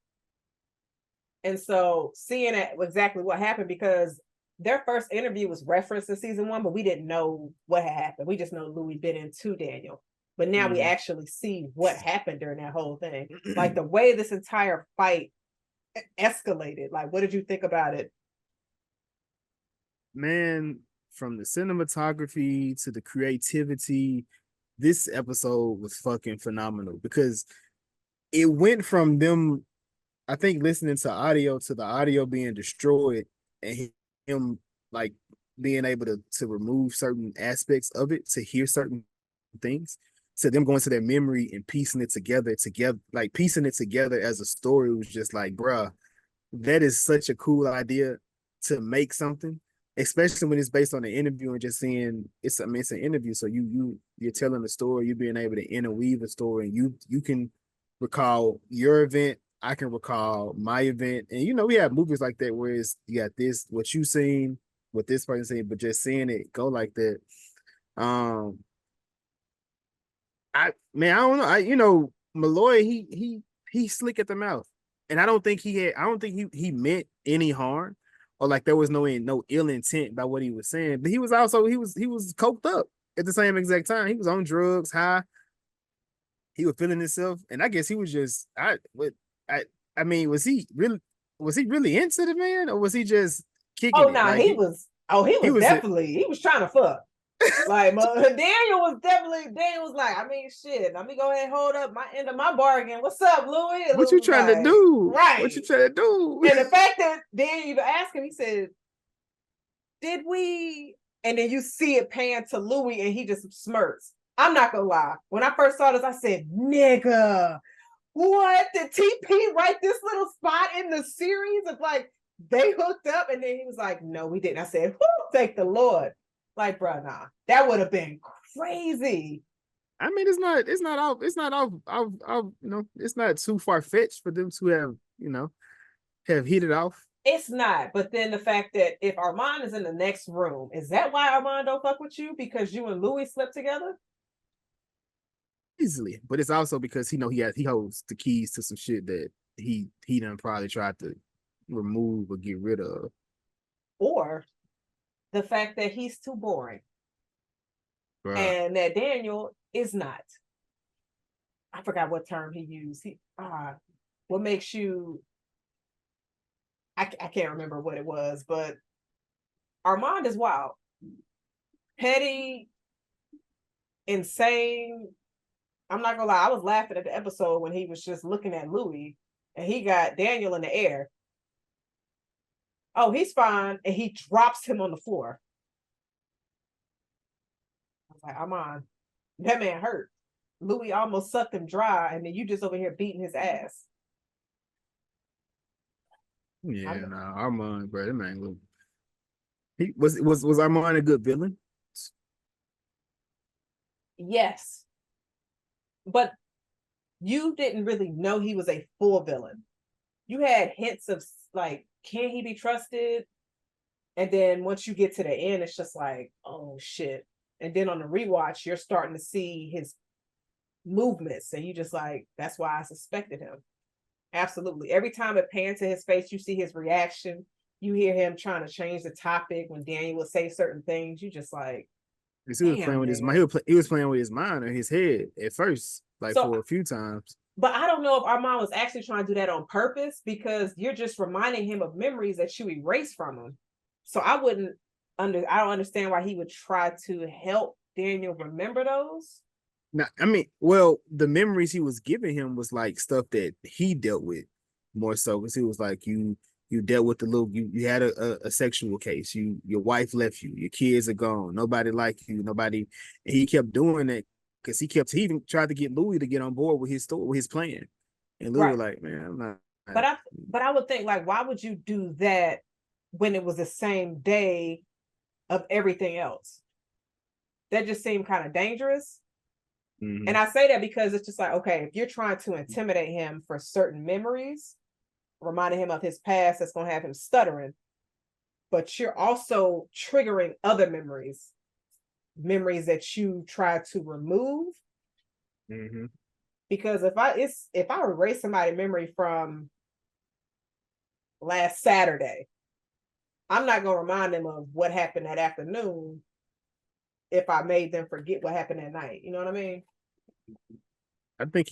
S1: And so seeing exactly what happened, because their first interview was referenced in season 1, but we didn't know what had happened. We just know Louie bit into Daniel. But now we actually see what happened during that whole thing. Like the way this entire fight escalated. Like, what did you think about it?
S2: Man, from the cinematography to the creativity, this episode was fucking phenomenal because it went from them, I think, listening to audio to the audio being destroyed and him like being able to remove certain aspects of it to hear certain things to them going to their memory and piecing it together, like piecing it together as a story was just like, bruh, that is such a cool idea to make something, especially when it's based on an interview and just seeing it's an interview. So you're telling a story, you're being able to interweave a story, and you can recall your event, I can recall my event. And we have movies like that where it's you got this, what you seen, what this person seen, but just seeing it go like that. I don't know. Malloy, he slick at the mouth. And I don't think he meant any harm or like there was no ill intent by what he was saying. But he was coked up at the same exact time. He was on drugs, high. He was feeling himself. And I guess he was just I mean, was he really into the man, or was he just kicking it?
S1: No,
S2: Like
S1: he was definitely he was trying to fuck. Like Daniel was like, I mean, shit, let me go ahead and hold up my end of my bargain. What's up, Louie?
S2: What you trying to do?
S1: Right.
S2: What you trying to do?
S1: And the fact that Daniel even asked him, he said, did we? And then you see it pan to Louie and he just smirks. I'm not gonna lie. When I first saw this, I said, nigga, what? Did TP write this little spot in the series of like they hooked up? And then he was like, no, we didn't. I said, thank the Lord. Like, bro, nah, that would have been crazy.
S2: I mean, it's not too far fetched for them to have hit it off.
S1: It's not, but then the fact that if Armand is in the next room, is that why Armand don't fuck with you? Because you and Louie slept together?
S2: Easily, but it's also because he holds the keys to some shit that he done probably tried to remove or get rid of.
S1: Or the fact that he's too boring. Bruh. And that Daniel is not. I forgot what term he used. What makes you I can't remember what it was, but Armand is wild. Petty, insane. I'm not gonna lie, I was laughing at the episode when he was just looking at Louie and he got Daniel in the air. Oh, he's fine. And he drops him on the floor. I was like, Armand, that man hurt. Louie almost sucked him dry, and then you just over here beating his ass.
S2: Yeah, Armand, bro, that man he was Armand a good villain?
S1: Yes. But you didn't really know he was a full villain. You had hints of like, can he be trusted? And then once you get to the end, it's just like, oh shit. And then on the rewatch, you're starting to see his movements, and you just like, that's why I suspected him. Absolutely. Every time it pans to his face, you see his reaction. You hear him trying to change the topic when Daniel would say certain things. You just like,
S2: he was playing with his mind. He was playing with his mind or his head at first, for a few times.
S1: But I don't know if Armand was actually trying to do that on purpose, because you're just reminding him of memories that you erased from him. So I don't understand why he would try to help Daniel remember those.
S2: Now, I mean, well, the memories he was giving him was like stuff that he dealt with more so, because he was like, you dealt with you had a sexual case, your wife left you, your kids are gone, nobody liked you, and he kept doing that because he even tried to get Louie to get on board with his story, with his plan, and Louie was like, man, I'm not.
S1: But I would think, like, why would you do that when it was the same day of everything else? That just seemed kind of dangerous. Mm-hmm. And I say that because it's just like, okay, if you're trying to intimidate him for certain memories, reminding him of his past, that's going to have him stuttering, but you're also triggering other memories. memories that you try to remove.
S2: Mm-hmm.
S1: Because if I erase somebody's memory from last Saturday, I'm not gonna remind them of what happened that afternoon if I made them forget what happened that night. You know what I mean?
S2: I think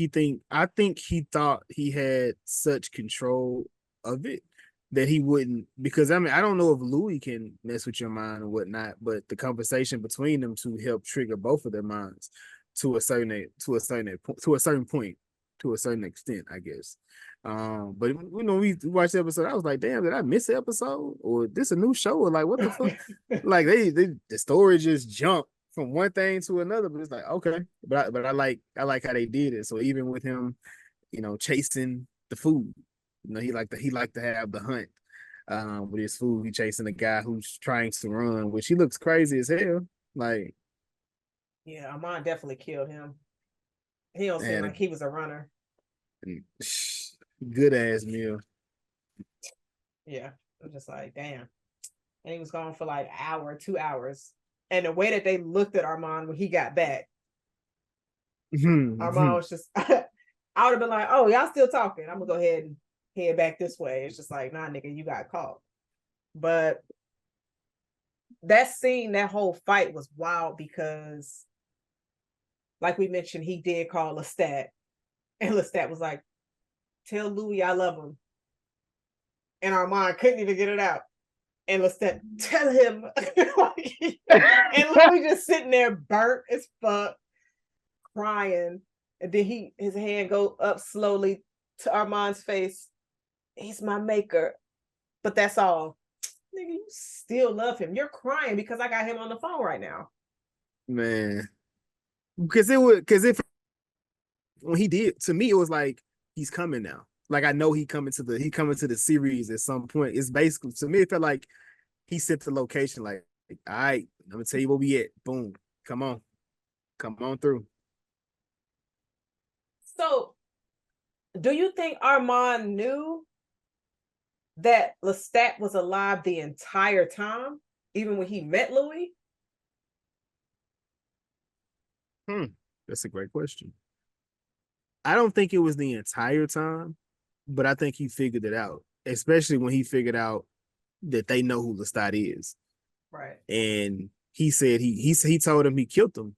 S2: he thought he had such control of it that he wouldn't, because I mean, I don't know if Louie can mess with your mind or whatnot, but the conversation between them two helped trigger both of their minds to a certain point, to a certain extent, I guess. But we watched the episode, I was like, damn, did I miss the episode? Or this a new show? Or like, what the fuck? Like they the story just jumped from one thing to another, but it's like, okay. But I like how they did it. So even with him, chasing the food, he liked to have the hunt. With his food, he chasing a guy who's trying to run, which he looks crazy as hell. Like,
S1: yeah, Armand definitely killed him. He don't seem
S2: man,
S1: like he was a runner.
S2: good ass meal.
S1: Yeah, I'm just like, damn. And he was gone for like an hour, 2 hours. And the way that they looked at Armand when he got back, Armand was just, I would have been like, oh, y'all still talking. I'm going to go ahead and head back this way. It's just like, nah, nigga, you got caught. But that scene, that whole fight was wild because, like we mentioned, he did call Lestat. And Lestat was like, tell Louie I love him. And Armand couldn't even get it out. And Lestat, tell him. And Louie just sitting there burnt as fuck, crying. And then his hand go up slowly to Armand's face. He's my maker. But that's all. Nigga, you still love him. You're crying because I got him on the phone right now.
S2: Man. Because if when he did, to me, it was like he's coming now. Like I know he coming to the series at some point. It's basically, to me, it felt like he set the location, like, all right, I'm gonna tell you where we at. Boom. Come on through.
S1: So do you think Armand knew that Lestat was alive the entire time, even when he met Louie?
S2: That's a great question. I don't think it was the entire time, but I think he figured it out, especially when he figured out that they know who Lestat is.
S1: Right.
S2: And he said he told him he killed him.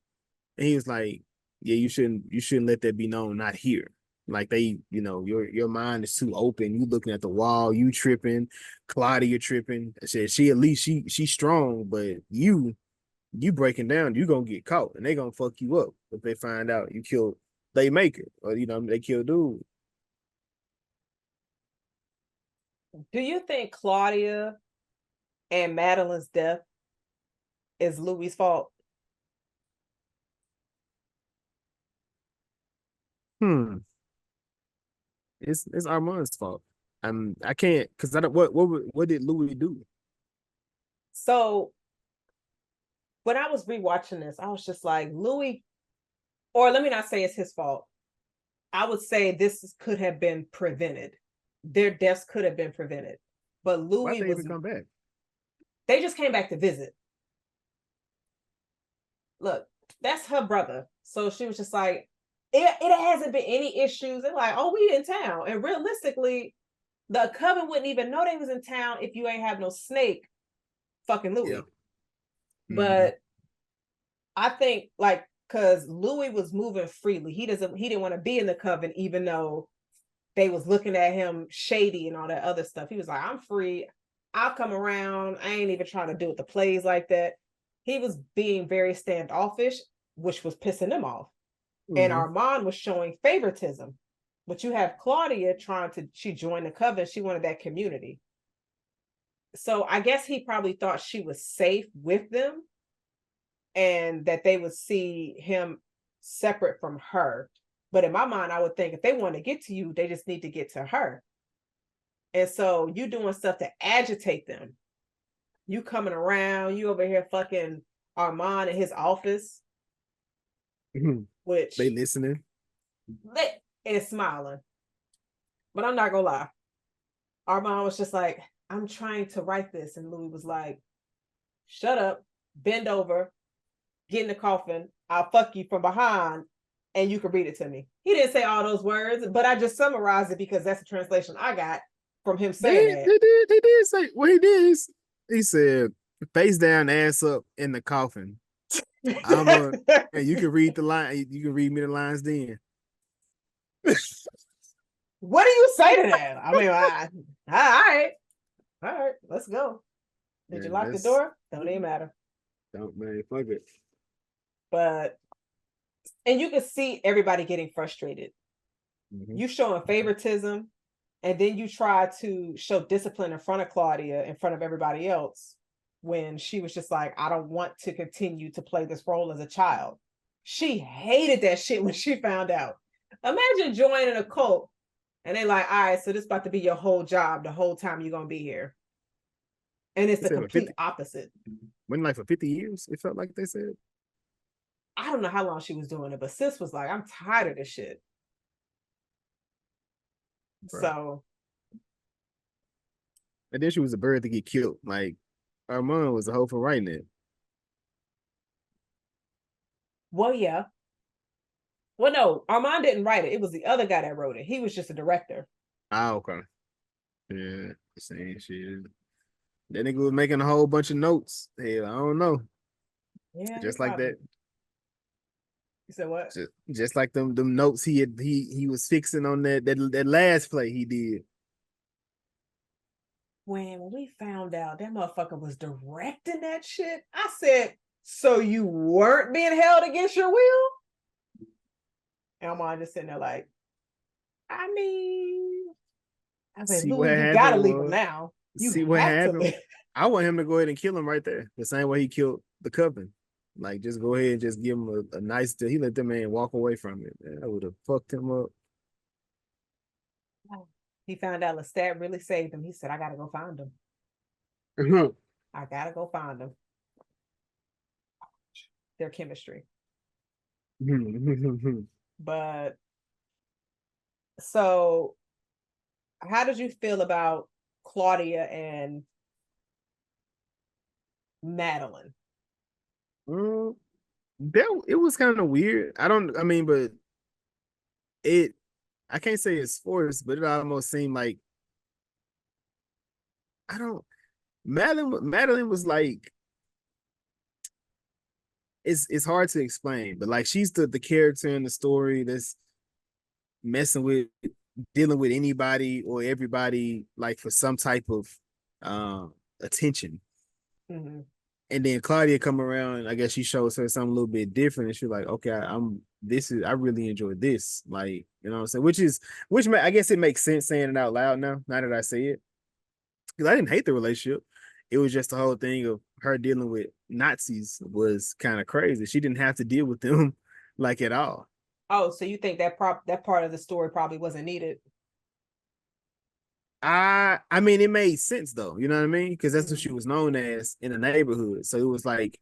S2: And he was like, yeah, you shouldn't let that be known, not here. Like your mind is too open. You looking at the wall, you tripping, Claudia tripping. I said she at least she's strong, but you breaking down, you gonna get caught and they gonna fuck you up if they find out you killed they maker or they kill dude.
S1: Do you think Claudia and Madalyne's death is Louie's fault?
S2: Hmm. It's Armand's fault. I can't, because I don't, what did Louie do?
S1: So when I was rewatching this, I was just like, Louie, or let me not say it's his fault. I would say this could have been prevented. Their deaths could have been prevented. But
S2: Why'd
S1: Louie
S2: they
S1: was,
S2: even come back?
S1: they just came back to visit. Look, that's her brother. So she was just like, it hasn't been any issues. They're like, oh, we in town. And realistically, the coven wouldn't even know they was in town if you ain't have no snake fucking Louie.
S2: Yeah.
S1: But I think like because Louie was moving freely. He didn't want to be in the coven, even though they was looking at him shady and all that other stuff. He was like, I'm free. I'll come around. I ain't even trying to do it the plays like that. He was being very standoffish, which was pissing them off. And Armand was showing favoritism. But you have Claudia she joined the coven. She wanted that community. So I guess he probably thought she was safe with them and that they would see him separate from her. But in my mind, I would think if they want to get to you, they just need to get to her. And so you doing stuff to agitate them. You coming around, you over here fucking Armand in his office, which
S2: they listening
S1: and smiling. But I'm not gonna lie. Armand was just like, I'm trying to write this. And Louie was like, shut up, bend over, get in the coffin, I'll fuck you from behind, and you can read it to me. He didn't say all those words, but I just summarized it because that's the translation I got from him saying that.
S2: They did say what he did. He said, face down, ass up in the coffin. And you can read the line. You can read me the lines then.
S1: What do you say to that? I mean, all right, let's go. Did you lock the door? Don't even matter.
S2: Don't, man, fuck it.
S1: But, and you can see everybody getting frustrated. Mm-hmm. You showing favoritism, and then you try to show discipline in front of Claudia, in front of everybody else, when she was just like, I don't want to continue to play this role as a child. She hated that shit when she found out. Imagine joining a cult, and they like, all right, so this is about to be your whole job the whole time you're going to be here. And it's the complete opposite.
S2: When like for 50 years, it felt like they said.
S1: I don't know how long she was doing it, but sis was like, I'm tired of this shit. Bro. So.
S2: And then she was a bird to get killed. Like, Armand was a hoe for writing it.
S1: Well, yeah. Well, no, Armand didn't write it. It was the other guy that wrote it. He was just a director.
S2: Ah, okay. Yeah, same shit. That nigga was making a whole bunch of notes. Hell, I don't know.
S1: Yeah,
S2: just like that.
S1: You said what?
S2: Just like them notes he was fixing on that last play he did.
S1: When we found out that motherfucker was directing that shit, I said, so you weren't being held against your will? And I'm just sitting there like, I mean, I said, Louie, you gotta leave him now. You
S2: see what happened. I want him to go ahead and kill him right there. The same way he killed the coven. Like, just go ahead and just give him a nice deal. He let the man walk away from it. I would have fucked him up.
S1: He found out Lestat really saved him. He said, I gotta go find him. I gotta go find him. Their chemistry. But so how did you feel about Claudia and Madalyne?
S2: It was kind of weird. But I can't say it's forced, but it almost seemed like Madalyne was like, it's hard to explain, but like she's the character in the story that's dealing with anybody or everybody like for some type of attention. Mm-hmm. And then Claudia come around, I guess she shows her something a little bit different, and she's like, okay, I really enjoyed this. Like, you know what I'm saying? Which I guess it makes sense saying it out loud now that I say it. Because I didn't hate the relationship. It was just the whole thing of her dealing with Nazis was kind of crazy. She didn't have to deal with them like at all.
S1: Oh, so you think that part of the story probably wasn't needed?
S2: I mean, it made sense though. You know what I mean? Because that's what she was known as in the neighborhood. So it was like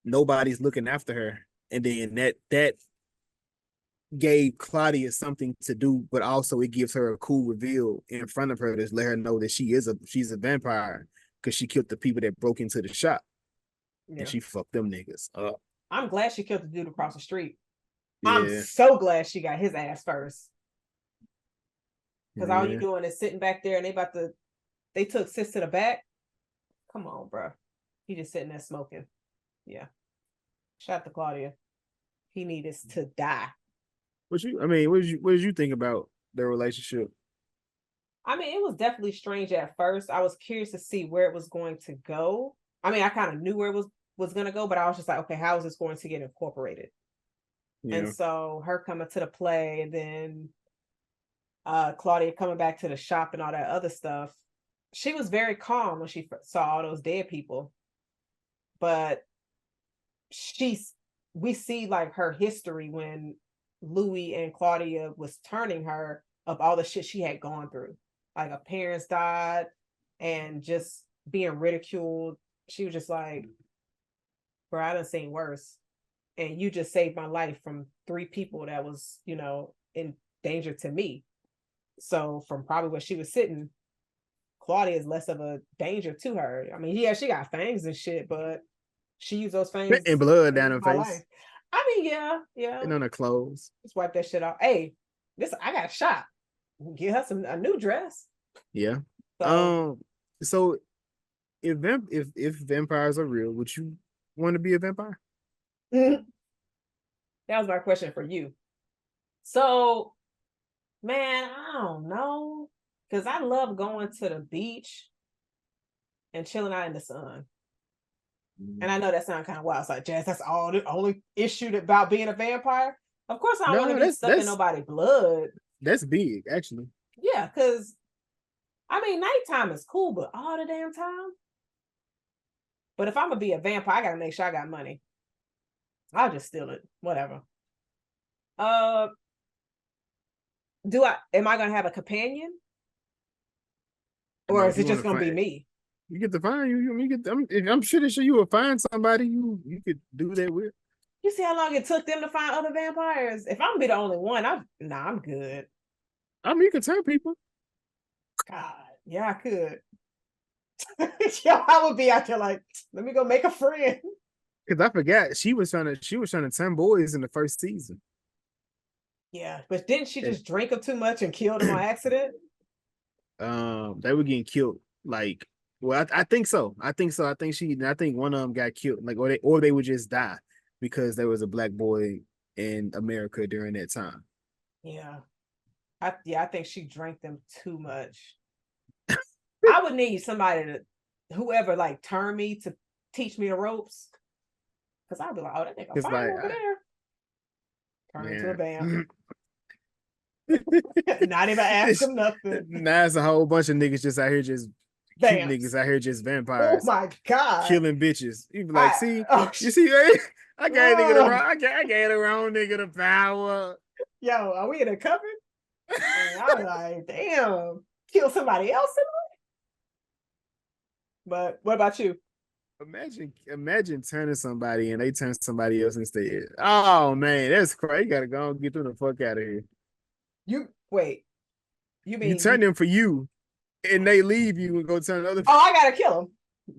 S2: nobody's looking after her, and then that gave Claudia something to do, but also it gives her a cool reveal in front of her to let her know that she's a vampire because she killed the people that broke into the shop, and she fucked them niggas up.
S1: I'm glad she killed the dude across the street. Yeah. I'm so glad she got his ass first. Because all you doing is sitting back there, and they took sis to the back. Come on, bro. He just sitting there smoking. Yeah. Shout out to Claudia. He needed to die.
S2: What did you think about their relationship?
S1: I mean, it was definitely strange at first. I was curious to see where it was going to go. I mean, I kind of knew where it was going to go, but I was just like, okay, how is this going to get incorporated? Yeah. And so her coming to the play, and then Claudia coming back to the shop and all that other stuff. She was very calm when she saw all those dead people. But we see like her history when Louie and Claudia was turning her of all the shit she had gone through. Like her parents died and just being ridiculed. She was just like, bro, I done seen worse. And you just saved my life from 3 people that was, in danger to me. So from probably where she was sitting, Claudia is less of a danger to her. I mean, yeah, she got fangs and shit, but She used those fangs
S2: and blood down
S1: in
S2: her
S1: my
S2: face.
S1: life. I mean, yeah.
S2: And on her clothes.
S1: Just wipe that shit off. Hey, I got shot. Get her a new dress.
S2: Yeah.
S1: So,
S2: So if vampires are real, would you want to be a vampire?
S1: that was my question for you. So, man, I don't know. Because I love going to the beach and chilling out in the sun. And I know that sounds kind of wild. It's like, Jazz, that's all the only issue about being a vampire. Of course, I don't want to be sucking nobody's blood.
S2: That's big, actually.
S1: Yeah, because I mean, nighttime is cool, but all the damn time. But if I'm gonna be a vampire, I gotta make sure I got money. I'll just steal it. Whatever. Am I gonna have a companion? Or is it just gonna be me?
S2: You get to find I'm sure you will find somebody you could do that with.
S1: You see how long it took them to find other vampires? If I'm gonna be the only one, I'm good.
S2: I mean, you can turn people.
S1: God, yeah, I could. Yo, I would be out there like, let me go make a friend.
S2: Because I forgot she was trying to turn boys in the first season.
S1: Yeah, but didn't she just drink them too much and kill them on accident?
S2: They were getting killed. Like, well, I think so. I think one of them got killed. Like, or they would just die because there was a black boy in America during that time.
S1: Yeah. I think she drank them too much. I would need somebody whoever like turn me to teach me the ropes. Cause I'd be like, oh, that nigga fine like, over there. Turn into a vamp. Not even ask him nothing.
S2: Now it's a whole bunch of niggas just out here just cute niggas out here just vampires.
S1: Oh my God.
S2: Killing bitches. You be like, you see, I gave the wrong nigga the power.
S1: Yo, are we in a coven? And I was like, damn, kill somebody else in life? But what about you?
S2: Imagine turning somebody and they turn somebody else instead. Oh man, that's crazy. You gotta go and get them the fuck out of here.
S1: You mean
S2: you turn them for you and they leave you and go turn other
S1: I gotta kill them.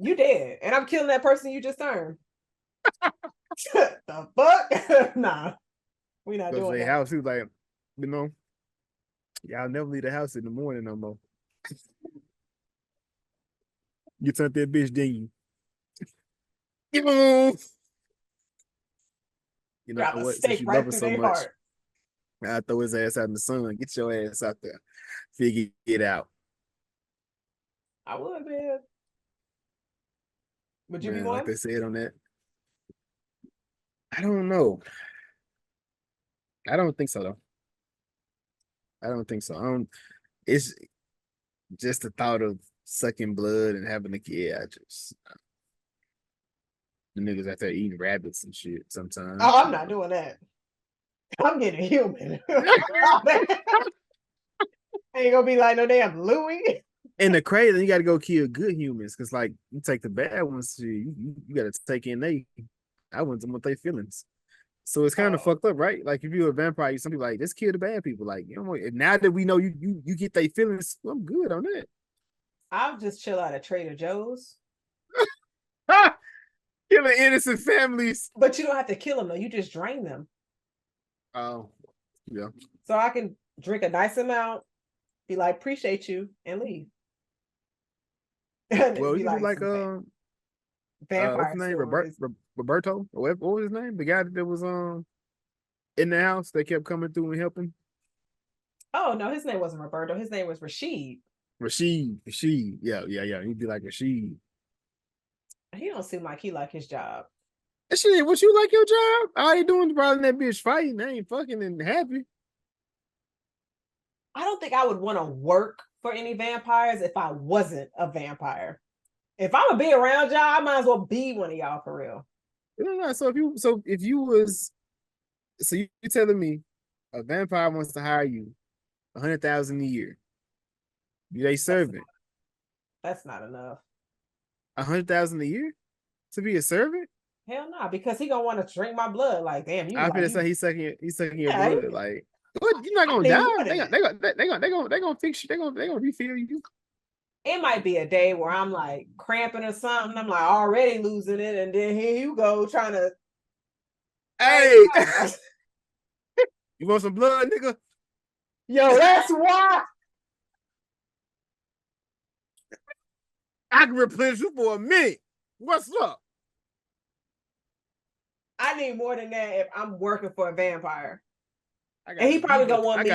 S1: You dead. And I'm killing that person you just turned. The fuck? Nah. We not doing that.
S2: House, he was like, y'all never leave the house in the morning no more. You turned that bitch, didn't you? You know what? Since you love her so much, I throw his ass out in the sun. Get your ass out there. Figure it out.
S1: I would, man. Would you be one?
S2: Like they said on that. I don't know. I don't think so, though. It's just the thought of sucking blood and having a kid. The niggas out there eating rabbits and shit sometimes.
S1: Oh, I'm not doing that. I'm getting human. Ain't gonna be like no damn Louie.
S2: And the crazy, you got to go kill good humans because, like, you take the bad ones, you got to take in I want them with their feelings. So it's kind of fucked up, right? Like if you're a vampire, some people like just kill the bad people. Like now that we know you get their feelings, I'm good on that.
S1: I'll just chill out at Trader Joe's.
S2: Killing innocent families,
S1: but you don't have to kill them though. You just drain them.
S2: Oh, yeah.
S1: So I can drink a nice amount, be like appreciate you, and leave.
S2: Well, you like
S1: vampire.
S2: What's his name? Roberto? What was his name? The guy that was in the house that kept coming through and helping.
S1: Oh no, his name wasn't Roberto. His name was Rashid.
S2: Rashid. Yeah. He'd be like Rashid.
S1: He don't seem like he like his job.
S2: Shit, what you like your job? All you doing is probably that bitch fighting. They ain't fucking and happy.
S1: I don't think I would want to work for any vampires if I wasn't a vampire. If I'm gonna be around y'all, I might as well be one of y'all for real.
S2: No. So if you telling me a vampire wants to hire you $100,000 a year, do they servant?
S1: That's not enough.
S2: $100,000 a year to be a servant?
S1: Hell no, because he gonna want to drink my blood. Like, damn, you.
S2: I feel like he's sucking your blood. Like, what? You're not gonna die. They gonna fix you. They gonna refill you.
S1: it might be a day where I'm like cramping or something. I'm like already losing it, and then here you go trying to.
S2: Hey, you want some blood, nigga?
S1: Yo, that's why.
S2: I can replenish you for a minute. What's up?
S1: I need more than that if I'm working for a vampire.
S2: And
S1: he probably gonna want me.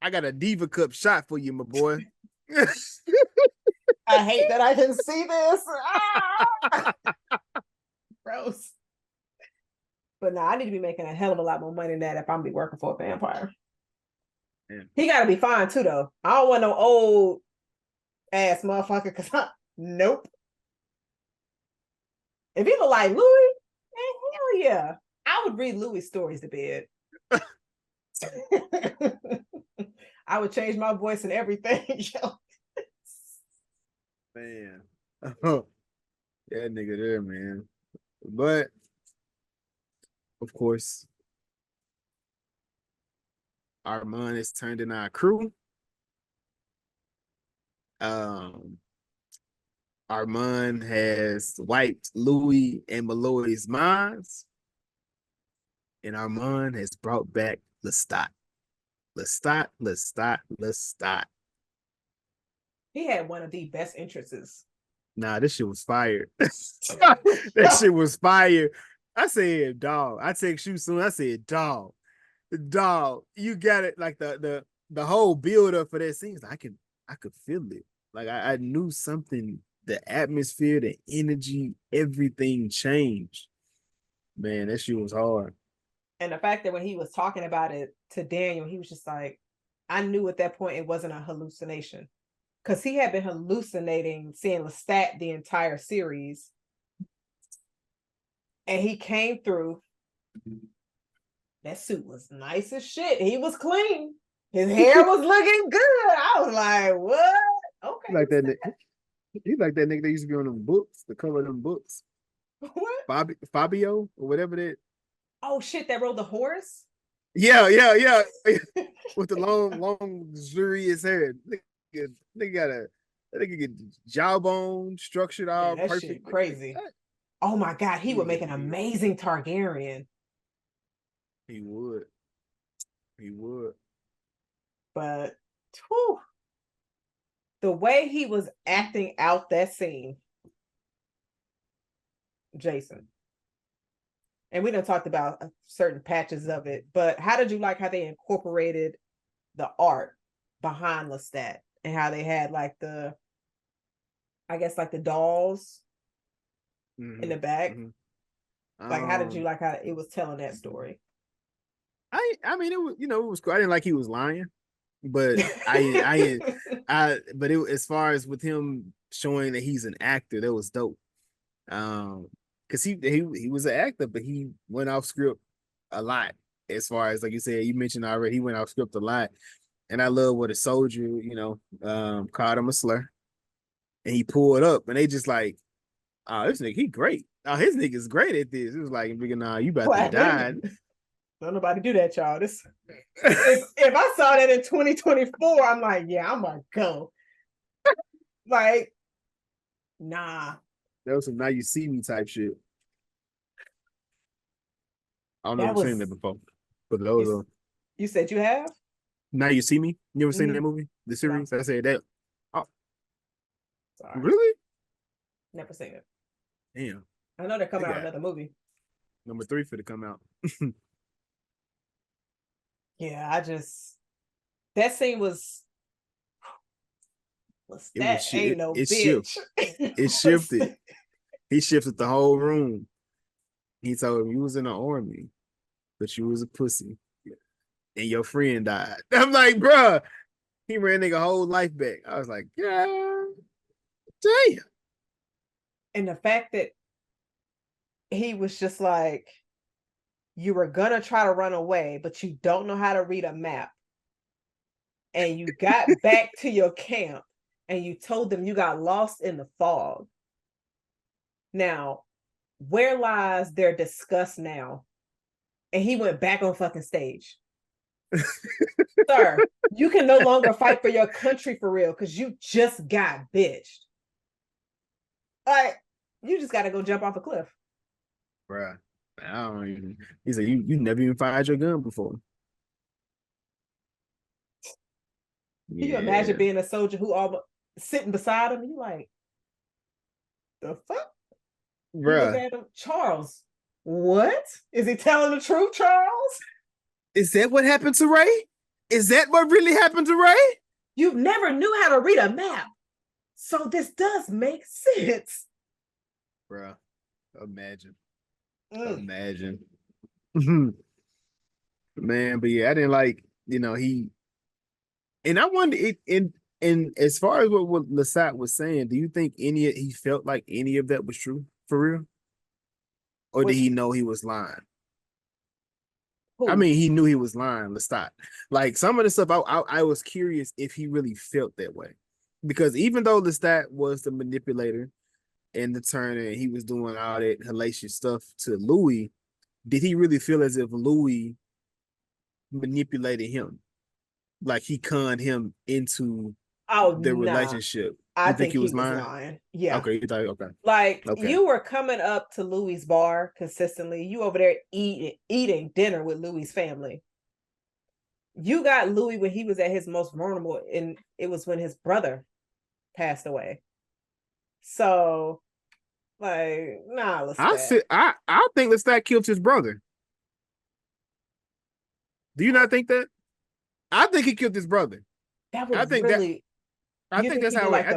S2: I got a Diva Cup shot for you, my boy.
S1: I hate that I can see this. Gross. But no, I need to be making a hell of a lot more money than that if I'm be working for a vampire. Yeah. He gotta be fine too, though. I don't want no old ass motherfucker. Cause nope. If he look like Louie, hell yeah, I would read Louie stories to bed. I would change my voice and everything.
S2: Man, oh, that nigga there, man. But of course, Armand is turned in our crew. Armand has wiped Louie and Malloy's minds, and Armand has brought back Lestat. Lestat.
S1: He had one of the best entrances.
S2: Nah, this shit was fire. That shit was fire. I said, dog. I text you soon. I said, dog. You got it. Like the whole build up for that scene. I could feel it. Like I knew something. The atmosphere, the energy, everything changed. Man, that shit was hard.
S1: And the fact that when he was talking about it to Daniel, he was just like, I knew at that point it wasn't a hallucination. Because he had been hallucinating, seeing Lestat the entire series. And he came through. That suit was nice as shit. He was clean. His hair was looking good. I was like, what? Okay.
S2: Like that nigga. He's like that nigga that used to be on them books, the cover of them books.
S1: What?
S2: Fabio or whatever that.
S1: Oh shit, that rode the horse?
S2: Yeah. With the long, luxurious hair. Nigga got a get jawbone structured all
S1: that
S2: perfect.
S1: Shit crazy. Oh my god, he would make an amazing Targaryen.
S2: He would.
S1: But whew, the way he was acting out that scene, Jason. And we done talked about certain patches of it, but how did you like how they incorporated the art behind Lestat and how they had like the dolls in the back? Like, how did you like how it was telling that story?
S2: I mean, it was, it was cool. I didn't like he was lying, but but as far as with him showing that he's an actor, that was dope. Because he was an actor, but he went off script a lot. As far as, like you said, you mentioned already, he went off script a lot. And I love what a soldier, called him a slur. And he pulled up, and they just like, oh, this nigga, he great. Oh, his nigga's great at this. It was like, nigga, you about to die.
S1: Don't nobody do that, y'all. This if I saw that in 2024, I'm like, yeah, I'm gonna go. Like, nah.
S2: That was some now you see me type shit. I don't know if you've seen that before. But those
S1: you said you have?
S2: Now You See Me? You ever seen that movie? The series? No. I said that. Oh.
S1: Sorry.
S2: Really?
S1: Never seen it.
S2: Damn.
S1: I know they're coming out another movie.
S2: Number 3 for to come out.
S1: Yeah, that scene was that ain't no bitch.
S2: It shifted. He shifted the whole room. He told him you was in the army, but you was a pussy. And your friend died. I'm like, bruh, he ran nigga whole life back. I was like, yeah, damn.
S1: And the fact that he was just like, you were gonna try to run away, but you don't know how to read a map. And you got back to your camp and you told them you got lost in the fog. Now, where lies their disgust now? And he went back on fucking stage. Sir, you can no longer fight for your country for real because you just got bitched. Like, you just got to go jump off a cliff.
S2: Bruh. I don't even. He said, you never even fired your gun before.
S1: Can you imagine
S2: Yeah.
S1: being a soldier who almost sitting beside him? And you like, the fuck? You look
S2: Bruh.
S1: at him, Charles. What? Is he telling the truth, Charles?
S2: Is that what happened to Ray? Is that what really happened to Ray?
S1: You never knew how to read a map. So this does make sense.
S2: Bruh. Imagine.
S1: Mm.
S2: Imagine. Man, but yeah, I didn't like, he and I wonder it and as far as what Lestat was saying, do you think he felt like any of that was true for real? Or did
S1: Which
S2: he know he was lying? I
S1: who?
S2: mean, he knew he was lying, Lestat. Like some of the stuff, I was curious if he really felt that way. Because even though Lestat was the manipulator and the turner, and he was doing all that hellacious stuff to Louie, did he really feel as if Louie manipulated him? Like he conned him into
S1: Oh
S2: the
S1: nah.
S2: relationship.
S1: I
S2: You think
S1: think
S2: he
S1: he
S2: was
S1: was
S2: lying?
S1: lying. Yeah.
S2: Okay, you thought okay.
S1: Like
S2: Okay.
S1: you were coming up to Louie's bar consistently. You over there eating dinner with Louie's family. You got Louie when he was at his most vulnerable, and it was when his brother passed away. So, like, nah, Lestat.
S2: I think Lestat killed his brother. Do you not think that? I think he killed his brother.
S1: That
S2: I
S1: would
S2: think that
S1: really.
S2: I
S1: You
S2: think
S1: think
S2: that's
S1: he did
S2: how it
S1: like
S2: I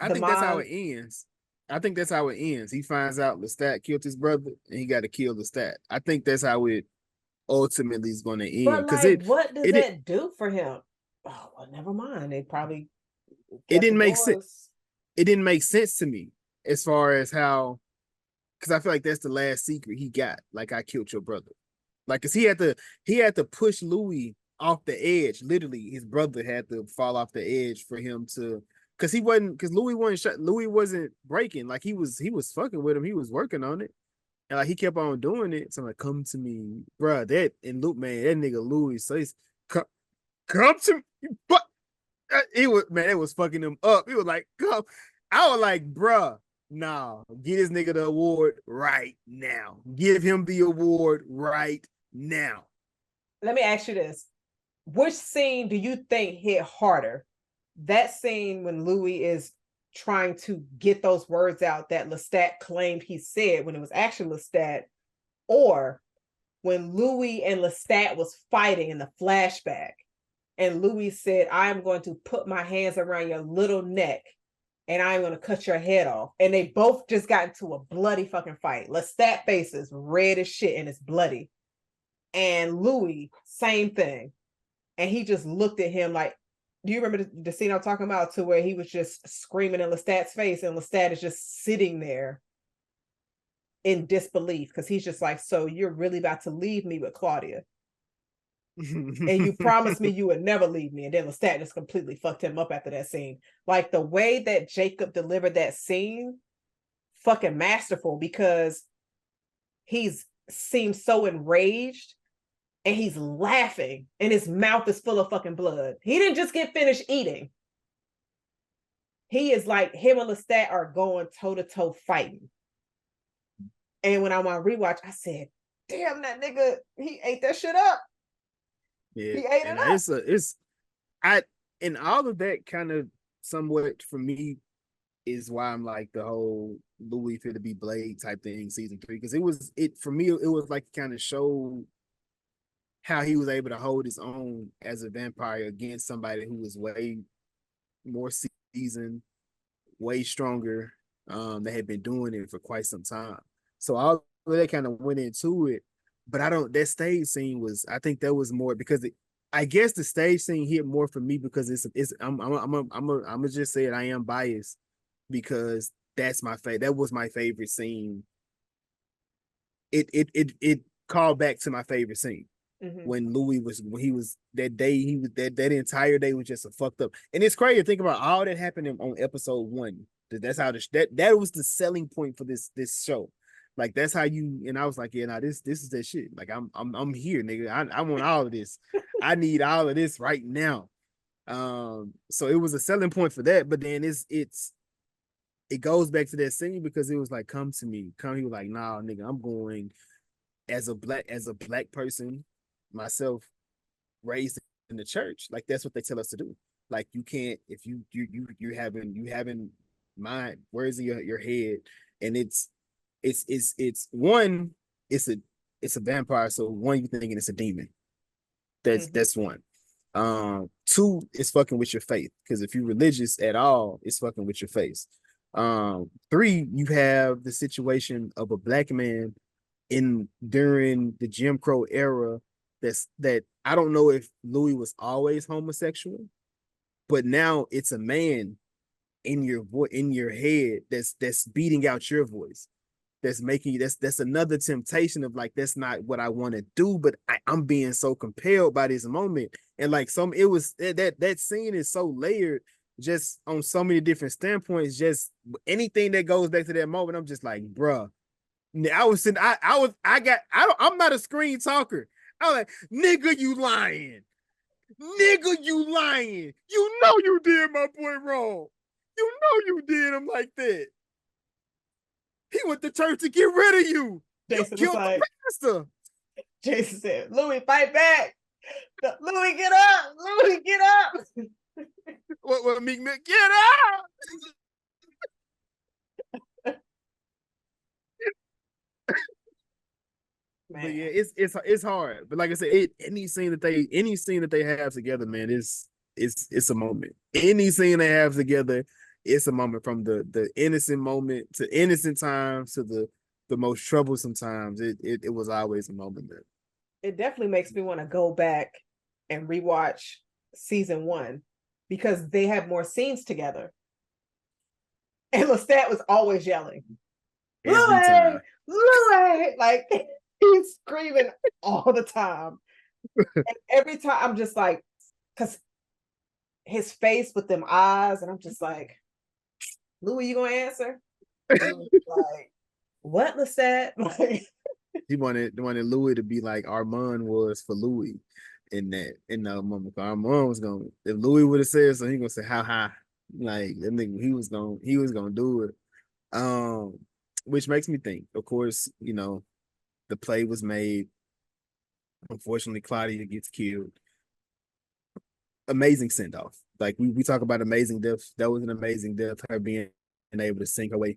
S1: the
S2: think that's how it
S1: mom?
S2: ends. I think that's how it ends. He finds out Lestat killed his brother and he got to kill Lestat. I think that's how it ultimately is going to end
S1: But
S2: because
S1: like, what does
S2: it
S1: that do for him? Oh well, never mind. They probably
S2: it
S1: kept the
S2: didn't make sense.
S1: boys.
S2: It didn't make sense to me as far as how because I feel like that's the last secret he got. Like I killed your brother. Like cause he had to push Louie off the edge. Literally, his brother had to fall off the edge for him to because Louie wasn't shut. Louie wasn't breaking. Like he was fucking with him. He was working on it. And like he kept on doing it. So I'm like, come to me, bro. That and Luke, man, that nigga Louie says, come to me. But it was man, it was fucking him up. He was like, come. I was like, bruh, nah, get this nigga the award right now. Give him the award right now.
S1: Let me ask you this: which scene do you think hit harder? That scene when Louis is trying to get those words out that Lestat claimed he said when it was actually Lestat, or when Louis and Lestat was fighting in the flashback, and Louis said, "I'm going to put my hands around your little neck and I'm going to cut your head off." And they both just got into a bloody fucking fight. Lestat face is red as shit and it's bloody. And Louis, same thing. And he just looked at him like, do you remember the scene I'm talking about to where he was just screaming in Lestat's face and Lestat is just sitting there in disbelief because he's just like, so you're really about to leave me with Claudia. And you promised me you would never leave me. And then Lestat just completely fucked him up after that scene. Like the way that Jacob delivered that scene, fucking masterful because he's seems so enraged and he's laughing and his mouth is full of fucking blood. He didn't just get finished eating. He is like him and Lestat are going toe to toe fighting. And when I'm on rewatch, I said, damn, that nigga, he ate that shit up.
S2: Yeah,
S1: He ate
S2: and
S1: it up.
S2: it's I and all of that kind of somewhat for me is why I'm like the whole Louis fit to be Blade type thing season 3 because it for me it was like kind of showed how he was able to hold his own as a vampire against somebody who was way more seasoned, way stronger. They had been doing it for quite some time. So all of that kind of went into it. But I don't. That stage scene was. I think that was more because I guess the stage scene hit more for me because it's. I'm gonna just say it. I am biased because that's my favorite. That was my favorite scene. It called back to my favorite scene when Louis was when he was that day he was that entire day was just a fucked up and it's crazy to think about all that happened on episode 1 that's how that was the selling point for this show Like that's how you. And I was like, yeah, now this is that shit. Like I'm here, nigga. I want all of this. I need all of this right now. So it was a selling point for that. But then it goes back to that scene because it was like, come to me, come. He was like, nah, nigga, I'm going as a black person myself, raised in the church. Like that's what they tell us to do. Like you can't if you having mind words in your head, and it's one, it's a vampire. So one, you thinking it's a demon. That's one. Two, it's fucking with your faith. Because if you're religious at all, it's fucking with your faith. Three, you have the situation of a black man in during the Jim Crow era. That I don't know if Louie was always homosexual, but now it's a man in your head that's beating out your voice, that's making you that's another temptation of like, that's not what I want to do, but I'm being so compelled by this moment. And like it was that scene is so layered, just on so many different standpoints. Just anything that goes back to that moment, I'm just like, bruh. I'm not a screen talker. I was like, nigga, you lying. Nigga, you lying. You know you did my boy wrong. You know you did him like that. He went to church to get rid of you.
S1: Jason
S2: You killed
S1: like,
S2: the pastor.
S1: Jason said, Louie, fight back. Louie, get up. Louie, get up.
S2: What Meek Mill, get up. But yeah, it's hard. But like I said, any scene that they have together, man, it's a moment. Any scene they have together, it's a moment. From the innocent moment to innocent times to the most troublesome times. It was always a moment there.
S1: It definitely makes me want to go back and rewatch season 1 because they have more scenes together. And Lestat was always yelling, Louie, Louie, like he's screaming all the time. And every time I'm just like, because his face with them eyes, and I'm just like, Louie, you gonna answer? Like, what, Lestat? Like,
S2: he wanted Louie to be like Armand was for Louie in that moment. Armand was going, if Louie would have said so, he gonna say how high. Like that nigga, he was gonna do it. Which makes me think, of course, the play was made. Unfortunately, Claudia gets killed. Amazing send off. Like we talk about amazing death. That was an amazing death. Her being able to sink her way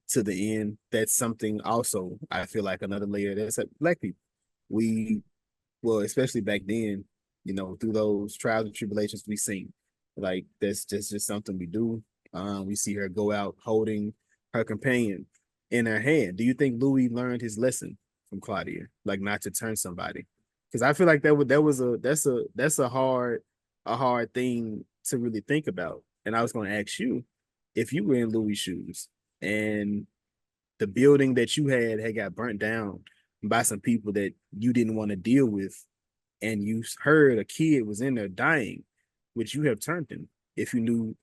S2: to the end. That's something also, I feel like, another layer that's black people. Well, especially back then, through those trials and tribulations we seen. Like that's just something we do. We see her go out holding her companion in her hand. Do you think Louie learned his lesson from Claudia, like not to turn somebody? Because I feel like that's a hard thing to really think about. And I was going to ask you, if you were in Louis' shoes and the building that you had got burnt down by some people that you didn't want to deal with, and you heard a kid was in there dying, would you have turned him if you knew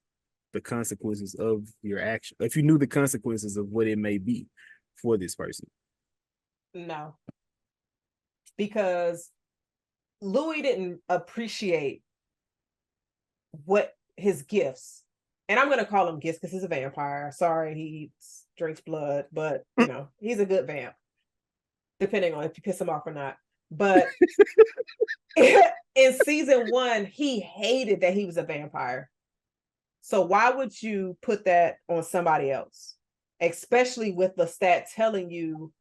S2: the consequences of your action, if you knew the consequences of what it may be for this person?
S1: No, because Louis didn't appreciate what his gifts, and I'm going to call him gifts because he's a vampire. Sorry, he drinks blood, but he's a good vamp, depending on if you piss him off or not. But in season 1, he hated that he was a vampire. So why would you put that on somebody else? Especially with Lestat telling you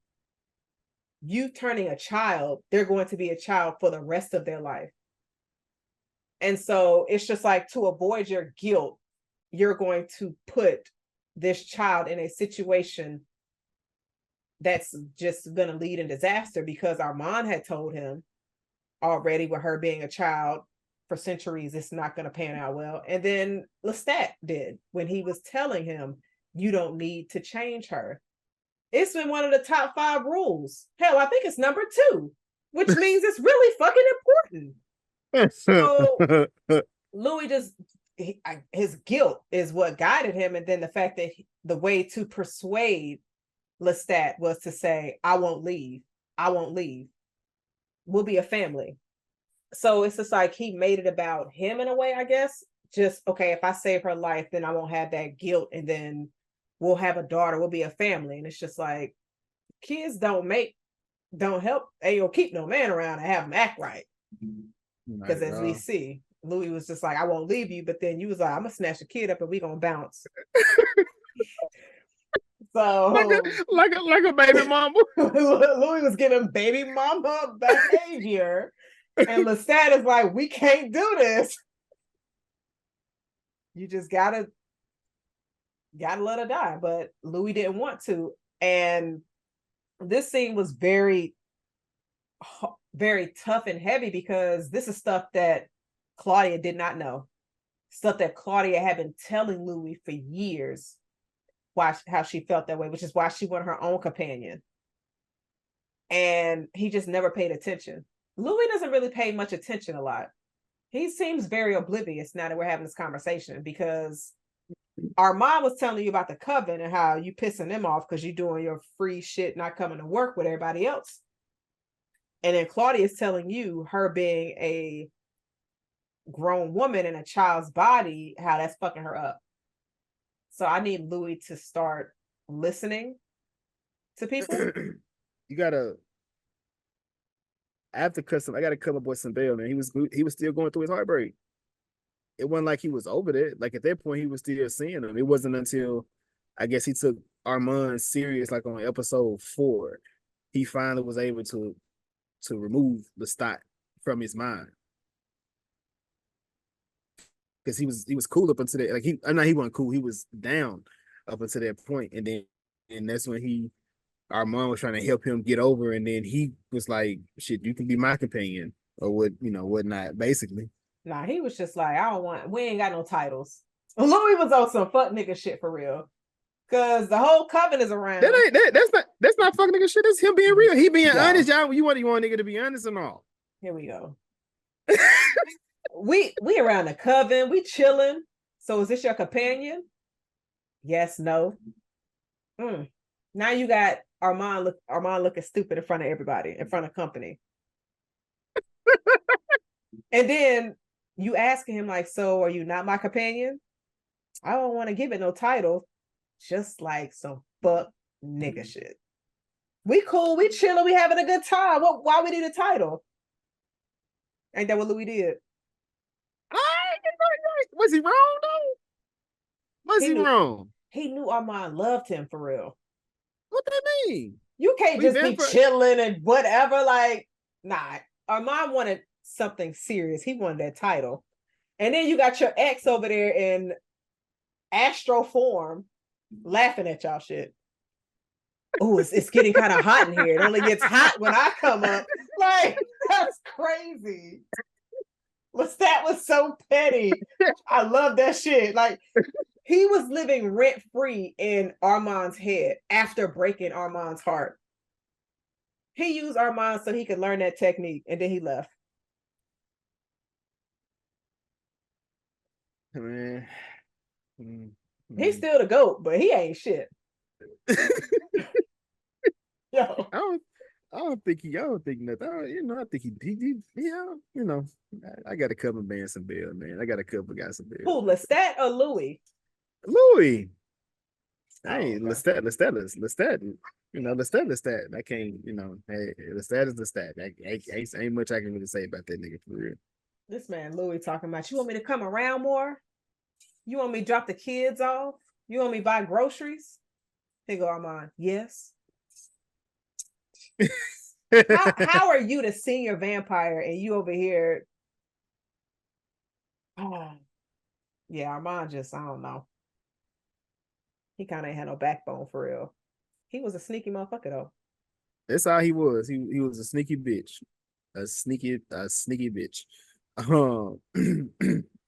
S1: turning a child, they're going to be a child for the rest of their life. And so it's just like, to avoid your guilt, you're going to put this child in a situation that's just going to lead in disaster, because Armand had told him already, with her being a child for centuries, it's not going to pan out well. And then Lestat did, when he was telling him, you don't need to change her. It's been one of the top 5 rules. Hell, I think it's number 2, which means it's really fucking important. So Louis his guilt is what guided him. And then the fact that the way to persuade Lestat was to say, I won't leave. I won't leave. We'll be a family. So it's just like he made it about him in a way, I guess. Just, okay, if I save her life, then I won't have that guilt, and then we'll have a daughter, we'll be a family. And it's just like, kids don't help, they don't keep no man around and have him act right. Because as we see, Louie was just like, I won't leave you, but then you was like, I'm gonna snatch the kid up and we gonna bounce. So
S2: like a baby mama.
S1: Louie was giving baby mama behavior, and Lestat is like, we can't do this. You just gotta let her die. But Louie didn't want to, and this scene was very, very tough and heavy because this is stuff that Claudia did not know. Stuff that Claudia had been telling Louie for years, how she felt that way, which is why she wanted her own companion. And he just never paid attention. Louie doesn't really pay much attention a lot. He seems very oblivious now that we're having this conversation, because Armand was telling you about the coven and how you pissing them off because you're doing your free shit, not coming to work with everybody else. And then Claudia is telling you, her being a grown woman in a child's body, how that's fucking her up. So I need Louie to start listening to people.
S2: You gotta. I have to cut I gotta cut my boy some bail, man. He was still going through his heartbreak. It wasn't like he was over there. Like at that point, he was still seeing him. It wasn't until I guess he took Armand serious, like on episode 4, he finally was able to remove Lestat from his mind. Because he was cool up until that. Like he wasn't cool. He was down up until that point, and that's when Armand was trying to help him get over, and then he was like, "Shit, you can be my companion," or whatnot. Basically,
S1: nah, he was just like, we ain't got no titles. Louie was on some fuck nigga shit for real, because the whole coven is around.
S2: That's not fuck nigga shit. That's him being real. He being honest, y'all. You want nigga to be honest and all.
S1: Here we go. we around the coven, we chilling. So is this your companion? Yes, no. Now you got Armand looking stupid in front of everybody, in front of company. And then you asking him like, so are you not my companion? I don't want to give it no title. Just like some fuck nigga shit. We cool, we chilling, we having a good time. Why we need a title? Ain't that what Louie did?
S2: Was he wrong though? Was he wrong?
S1: He knew Armand loved him for real.
S2: What that mean?
S1: You can't just be chilling and whatever. Like, nah. Armand wanted something serious. He wanted that title. And then you got your ex over there in astro form laughing at y'all shit. Oh, it's getting kind of hot in here. It only gets hot when I come up. Like, that's crazy. Lestat was so petty. I love that shit. Like, he was living rent-free in Armand's head after breaking Armand's heart. He used Armand so he could learn that technique, and then he left.
S2: Man.
S1: He's still the GOAT, but he ain't shit.
S2: Yo. I don't think nothing. I think he I got a couple bands some bill, man. I got a couple guys some bill.
S1: Who, Lestat or Louie?
S2: Louie. Hey, Lestat. Lestat. I can't, hey, Lestat is Lestat. Ain't much I can really say about that nigga for real.
S1: This man Louie talking about, you want me to come around more? You want me to drop the kids off? You want me to buy groceries? Here go Armand. Yes. how are you the senior vampire and you over here? Oh, yeah, Armand just, I don't know. He kind of ain't had no backbone for real. He was a sneaky motherfucker though.
S2: That's how he was. He was a sneaky bitch. A sneaky bitch.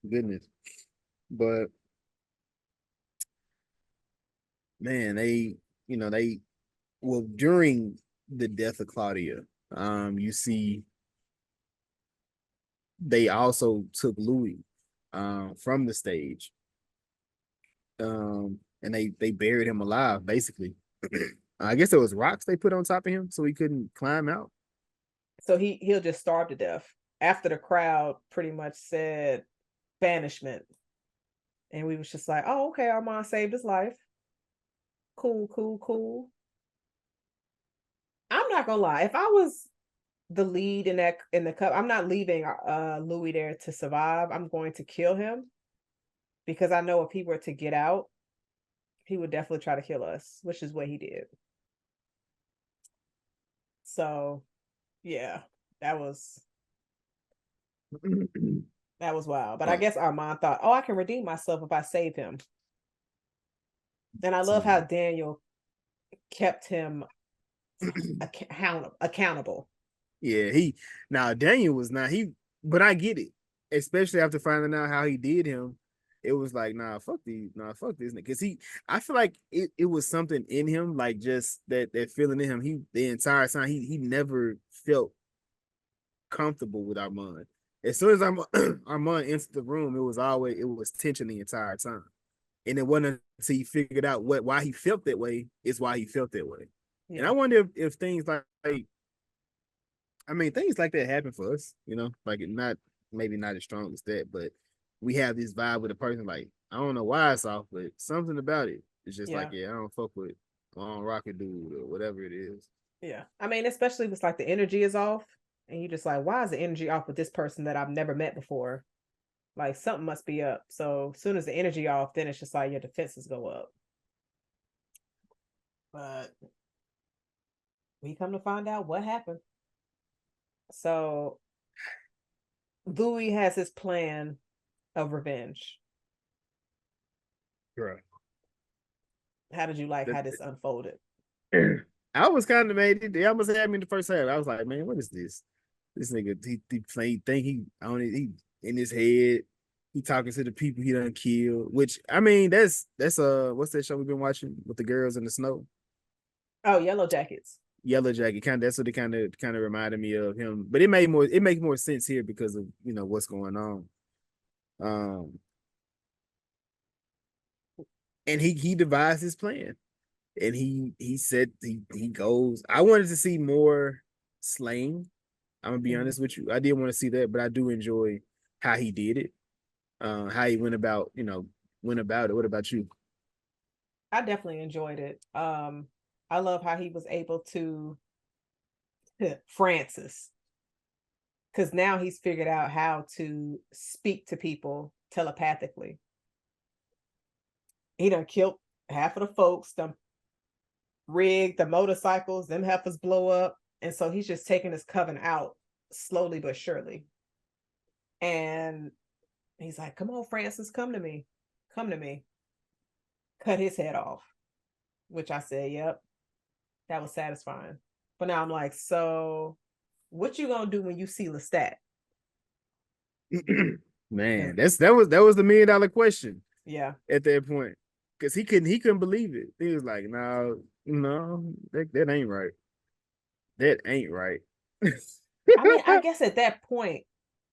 S2: Goodness. But man, during the death of Claudia, you see they also took Louie from the stage. And they buried him alive, basically. I guess it was rocks they put on top of him so he couldn't climb out.
S1: So he'll just starve to death after the crowd pretty much said banishment. And we was just like, oh, okay, Armand saved his life. Cool, cool, cool. I'm not gonna lie. If I was the lead in the cup, I'm not leaving Louie there to survive. I'm going to kill him because I know if he were to get out, he would definitely try to kill us, which is what he did. So yeah, that was wild. But I guess Armand thought, oh, I can redeem myself if I save him. And I love how Daniel kept him accountable.
S2: Yeah, Daniel was not but I get it, especially after finding out how he did him. It was like, fuck this nigga. Because I feel like it was something in him, like just that feeling in him. The entire time he never felt comfortable with Armand. As soon as Armand entered the room, it was tension the entire time. And it wasn't until he figured out why he felt that way is why he felt that way. Yeah. And I wonder if things like things like that happen for us, like maybe not as strong as that, but we have this vibe with a person, like, I don't know why it's off, but something about it. It's just like, I don't fuck with, I don't rock a dude or whatever it is.
S1: Yeah. Especially if it's like the energy is off and you just like, why is the energy off with this person that I've never met before? Like something must be up. So as soon as the energy off, then it's just like your defenses go up. But we come to find out what happened. So Louie has his plan of revenge.
S2: Right.
S1: How did you like how this unfolded?
S2: I was kind of made it. They almost had me in the first half. I was like, man, what is this? This nigga, he playing think he in his head. He talking to the people he done killed. Which that's what's that show we've been watching with the girls in the snow?
S1: Oh, Yellow Jackets.
S2: Yellow Jacket, that's what it kind of reminded me of him. But it makes more sense here because of what's going on. And he devised his plan. And he said he goes. I wanted to see more slaying. I'm gonna be honest with you. I did want to see that, but I do enjoy how he did it. How he went about it. What about you?
S1: I definitely enjoyed it. I love how he was able to Francis, because now he's figured out how to speak to people telepathically. He done killed half of the folks, them rigged the motorcycles, them heifers blow up. And so he's just taking his coven out slowly but surely. And he's like, come on, Francis, come to me. Come to me. Cut his head off. Which I said, yep, that was satisfying. But now I'm like, so what you gonna do when you see Lestat?
S2: Man, that was the $1 million question.
S1: Yeah.
S2: At that point. Because he couldn't believe it. He was like, no, that ain't right. That ain't right.
S1: I guess at that point,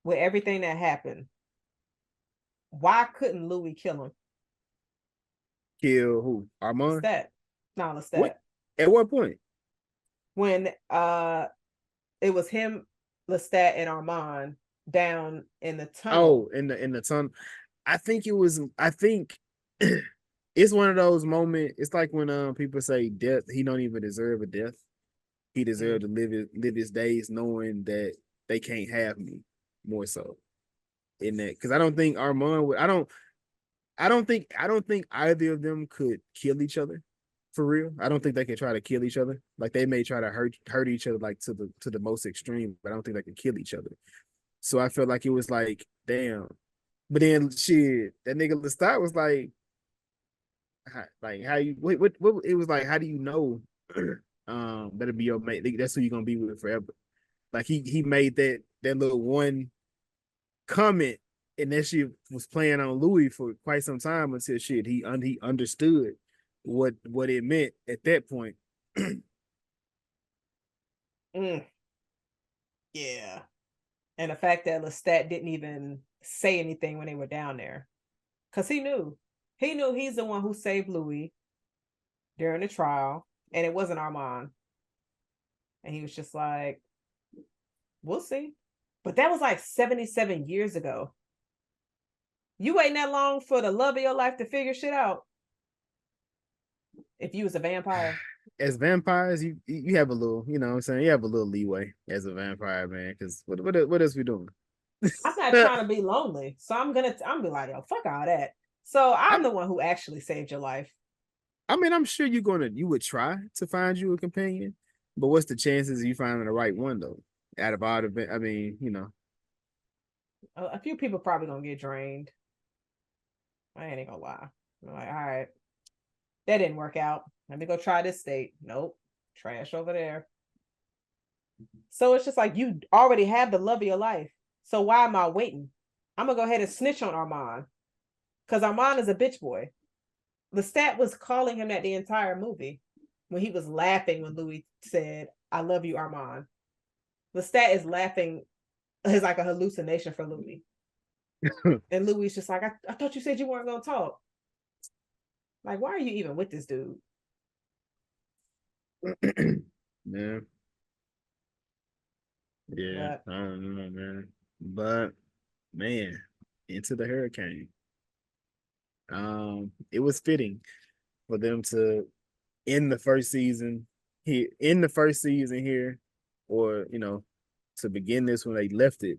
S1: with everything that happened, why couldn't Louie kill him?
S2: Kill who? Armand?
S1: Lestat. No, Lestat.
S2: What? At what point?
S1: When it was him, Lestat, and Armand down in the tunnel.
S2: Oh, in the tunnel. I think it's one of those moments. It's like when people say death, he don't even deserve a death. He deserved to live his days knowing that they can't have me, more so. In that, because I don't think Armand would. I don't think either of them could kill each other for real. I don't think they could try to kill each other. Like they may try to hurt each other like to the most extreme, but I don't think they could kill each other. So I felt like it was like, damn. But then shit, that nigga Lestat was like how you what it was like, how do you know that'll be your mate? That's who you're gonna be with forever. Like he made that little one comment, and that shit was playing on Louie for quite some time until shit he understood what it meant at that point.
S1: Yeah. And the fact that Lestat didn't even say anything when they were down there. Because he knew he's the one who saved Louie during the trial. and it wasn't Armand. And he was just like, we'll see. But that was like 77 years ago. You waiting that long for the love of your life to figure shit out? If you was a vampire.
S2: As vampires, you have a little, you know what I'm saying? You have a little leeway as a vampire, man. Because what else we doing?
S1: I'm not trying to be lonely. So I'm gonna be like, yo, fuck all that. So I'm the one who actually saved your life.
S2: I mean, I'm sure you would try to find you a companion, but what's the chances of you finding the right one though? Out of all the, I mean, you know,
S1: A few people probably gonna get drained. I ain't gonna lie. I'm like, all right, that didn't work out. Let me go try this state. Nope, trash over there. So it's just like you already have the love of your life. So why am I waiting? I'm gonna go ahead and snitch on Armand because Armand is a bitch boy. Lestat was calling him that the entire movie when he was laughing when Louie said, "I love you, Armand." Lestat is laughing. It's like a hallucination for Louie. And Louie's just like, I thought you said you weren't gonna talk. Like, why are you even with this dude?
S2: yeah. Yeah,
S1: But
S2: I don't know, man. But man, into the hurricane. It was fitting for them to end the first season here, or you know, to begin this when they left it,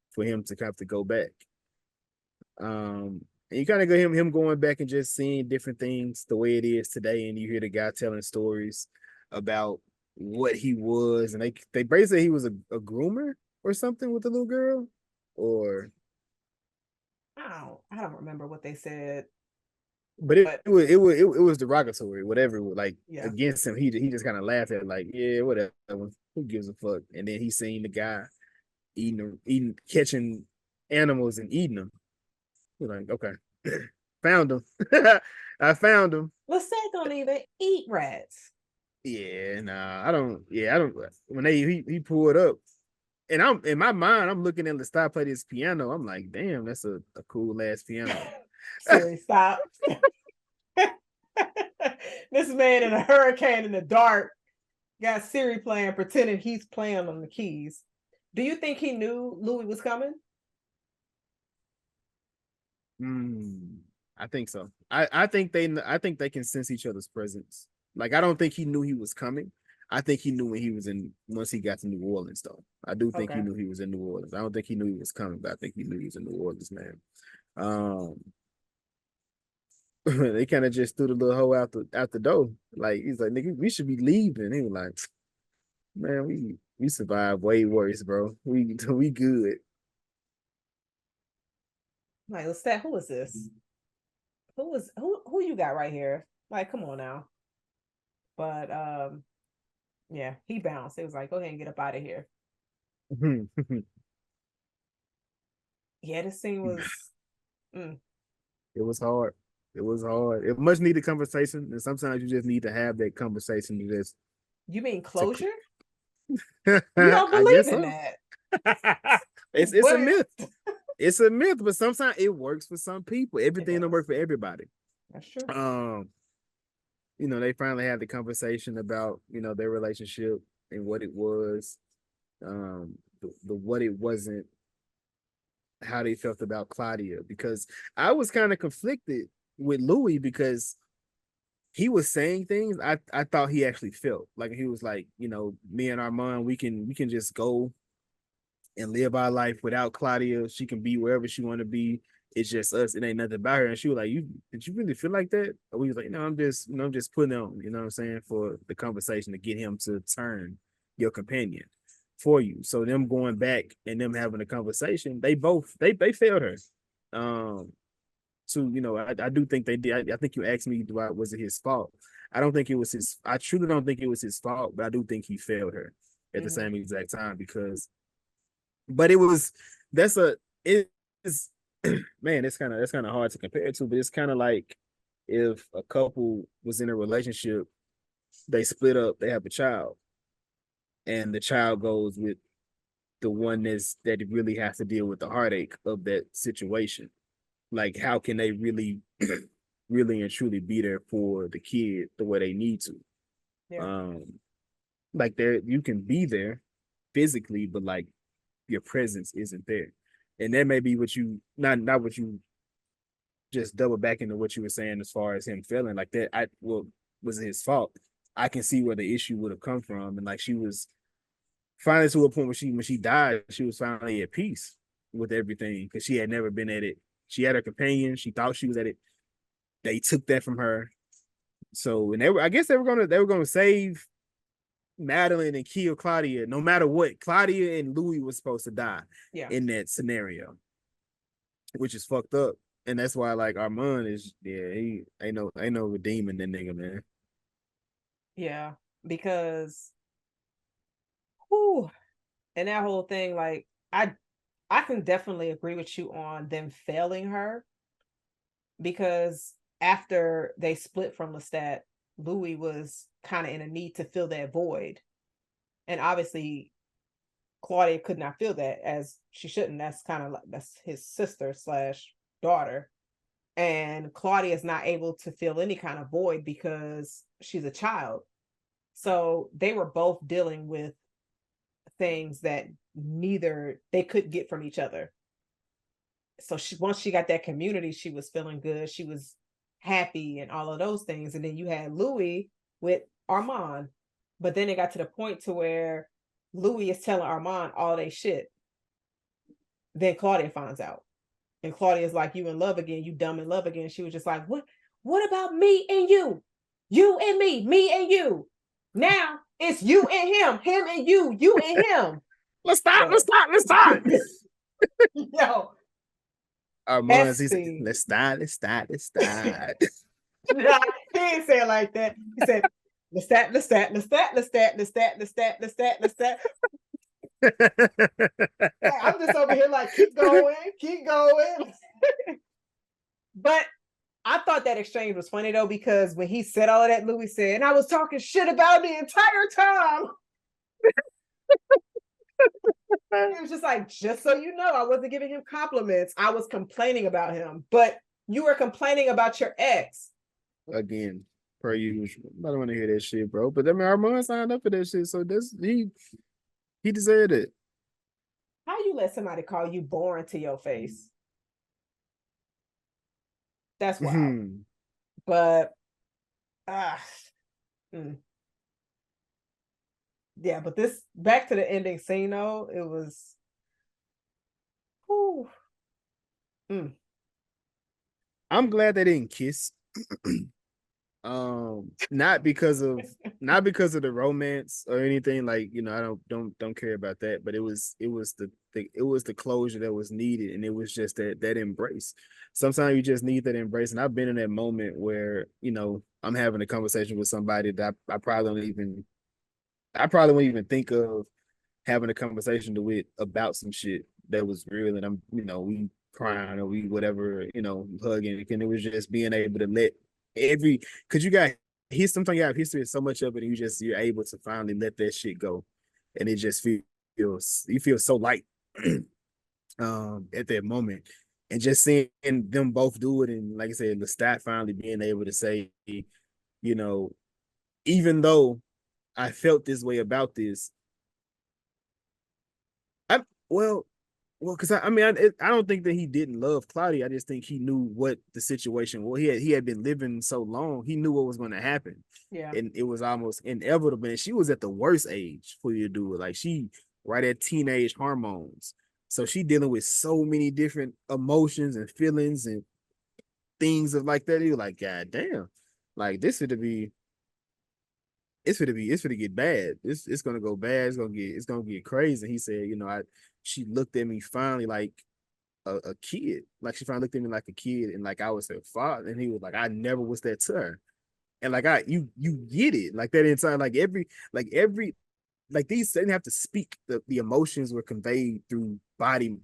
S2: for him to have to go back. And you kind of get him going back and just seeing different things the way it is today, and you hear the guy telling stories about what he was, and they basically say he was a groomer or something with the little girl, or
S1: I don't remember what they said.
S2: but it was derogatory, whatever, like
S1: Yeah.
S2: against him. He just kind of laughed at it, like, yeah, whatever. Who gives a fuck? And then he seen the guy catching animals and eating them. He's like, okay, found him. I found him.
S1: Lestat don't even eat rats.
S2: Yeah, nah, I don't. Yeah, I don't. When he pulled up, and I'm in my mind, I'm looking at Lestat play this piano. I'm like, damn, that's a cool ass piano.
S1: Siri, stop. This man in a hurricane in the dark got Siri playing, pretending he's playing on the keys. Do you think he knew Louie was coming?
S2: I think so. I think they can sense each other's presence. Like, I don't think he knew he was coming. I think he knew once he got to New Orleans, though. I do think he knew he was in New Orleans. I don't think he knew he was coming, but I think he knew he was in New Orleans, man. They kind of just threw the little hoe out the door. Like, he's like, nigga, we should be leaving. He was like, man, we survived way worse, bro. We good.
S1: Like, Lestat, who is this? Who you got right here? Like, come on now. But yeah, he bounced. It was like, go ahead and get up out of here. Yeah, this scene was
S2: It was hard. It was hard. It much needed conversation, and sometimes you just need to have that conversation.
S1: You mean closure?
S2: You
S1: don't believe in that.
S2: It's a myth. It's a myth, but sometimes it works for some people. Everything don't work for everybody.
S1: That's true.
S2: They finally had the conversation about, their relationship and what it was, the what it wasn't, how they felt about Claudia, because I was kind of conflicted with Louie, because he was saying things I thought he actually felt. Like, he was like, me and Armand, we can just go and live our life without Claudia. She can be wherever she want to be. It's just us. It ain't nothing about her. And she was like, did you really feel like that? Or we was like, no, I'm just putting on, you know what I'm saying, for the conversation, to get him to turn your companion for you. So them going back and them having a conversation, they failed her. I do think they did. I think you asked me, was it his fault? I don't think it was his. I truly don't think it was his fault, but I do think he failed her at the same exact time, because. But it's man, that's kind of hard to compare it to, but it's kind of like if a couple was in a relationship, they split up, they have a child, and the child goes with the one that really has to deal with the heartache of that situation. Like, how can they really, really and truly be there for the kid the way they need to?
S1: Yeah.
S2: Like there, you can be there physically, but like your presence isn't there, and that may be what you not what you just double back into what you were saying as far as him feeling like that. Was his fault. I can see where the issue would have come from, and like she was finally to a point when she died, she was finally at peace with everything because she had never been at it. She had her companion. She thought she was at it. They took that from her. So, and I guess they were gonna save Madalyne and kill Claudia, no matter what. Claudia and Louie was supposed to die in that scenario, which is fucked up. And that's why, like, Armand is, he ain't no redeeming that nigga, man.
S1: Yeah, because, whew, and that whole thing, like, I can definitely agree with you on them failing her, because after they split from Lestat, Louie was kind of in a need to fill that void. And obviously, Claudia could not feel that, as she shouldn't. That's kind of like, that's his sister slash daughter. And Claudia is not able to fill any kind of void because she's a child. So they were both dealing with things that neither they could get from each other. So once she got that community, she was feeling good. She was happy and all of those things. And then you had Louie with Armand. But then it got to the point to where Louie is telling Armand all they shit. Then Claudia finds out. And Claudia's like, you in love again, you dumb in love again. She was just like, what about me and you? You and me and you. Now it's you and him and you and him.
S2: Let's stop.
S1: Yo.
S2: Armand, he said, let's start.
S1: Nah, he didn't say it like that. He said, Lestat. I'm just over here like, keep going. But I thought that exchange was funny though, because when he said all of that, Louie said, and I was talking shit about the entire time. It was just like, just so you know, I wasn't giving him compliments. I was complaining about him, but you were complaining about your ex.
S2: Again, per usual. I don't want to hear that shit, bro. But I mean, Armand signed up for that shit, so he deserved it.
S1: How you let somebody call you boring to your face? That's wild. Mm-hmm. But yeah, but this, back to the ending scene though, it was
S2: I'm glad they didn't kiss. Not because of the romance or anything, like, you know, I don't care about that, but it was the closure that was needed, and it was just that embrace. Sometimes you just need that embrace, and I've been in that moment where, you know, I'm having a conversation with somebody that I probably wouldn't even think of having a conversation with about some shit that was real, and I'm, you know, we crying or we whatever, you know, hugging, and it was just being able to let because sometimes you have history of so much of it, and you're able to finally let that shit go, and it just feels, you feel so light at that moment, and just seeing them both do it, and like I said, Lestat finally being able to say, you know, even though I felt this way about this, because I mean, I don't think that he didn't love Claudia. I just think he knew what the situation was. He had been living so long, he knew what was going to happen.
S1: Yeah,
S2: and it was almost inevitable. And she was at the worst age for you to do it. Like, she right at teenage hormones, so she dealing with so many different emotions and feelings and things of like that. You're like, God damn, like this would be. It's gonna get bad. It's gonna go bad. It's gonna get crazy. And he said, you know, she looked at me finally like a kid. Like, she finally looked at me like a kid, and like I was her father. And he was like, I never was that to her. And like, you get it. Like, that inside, like these didn't have to speak. The emotions were conveyed through body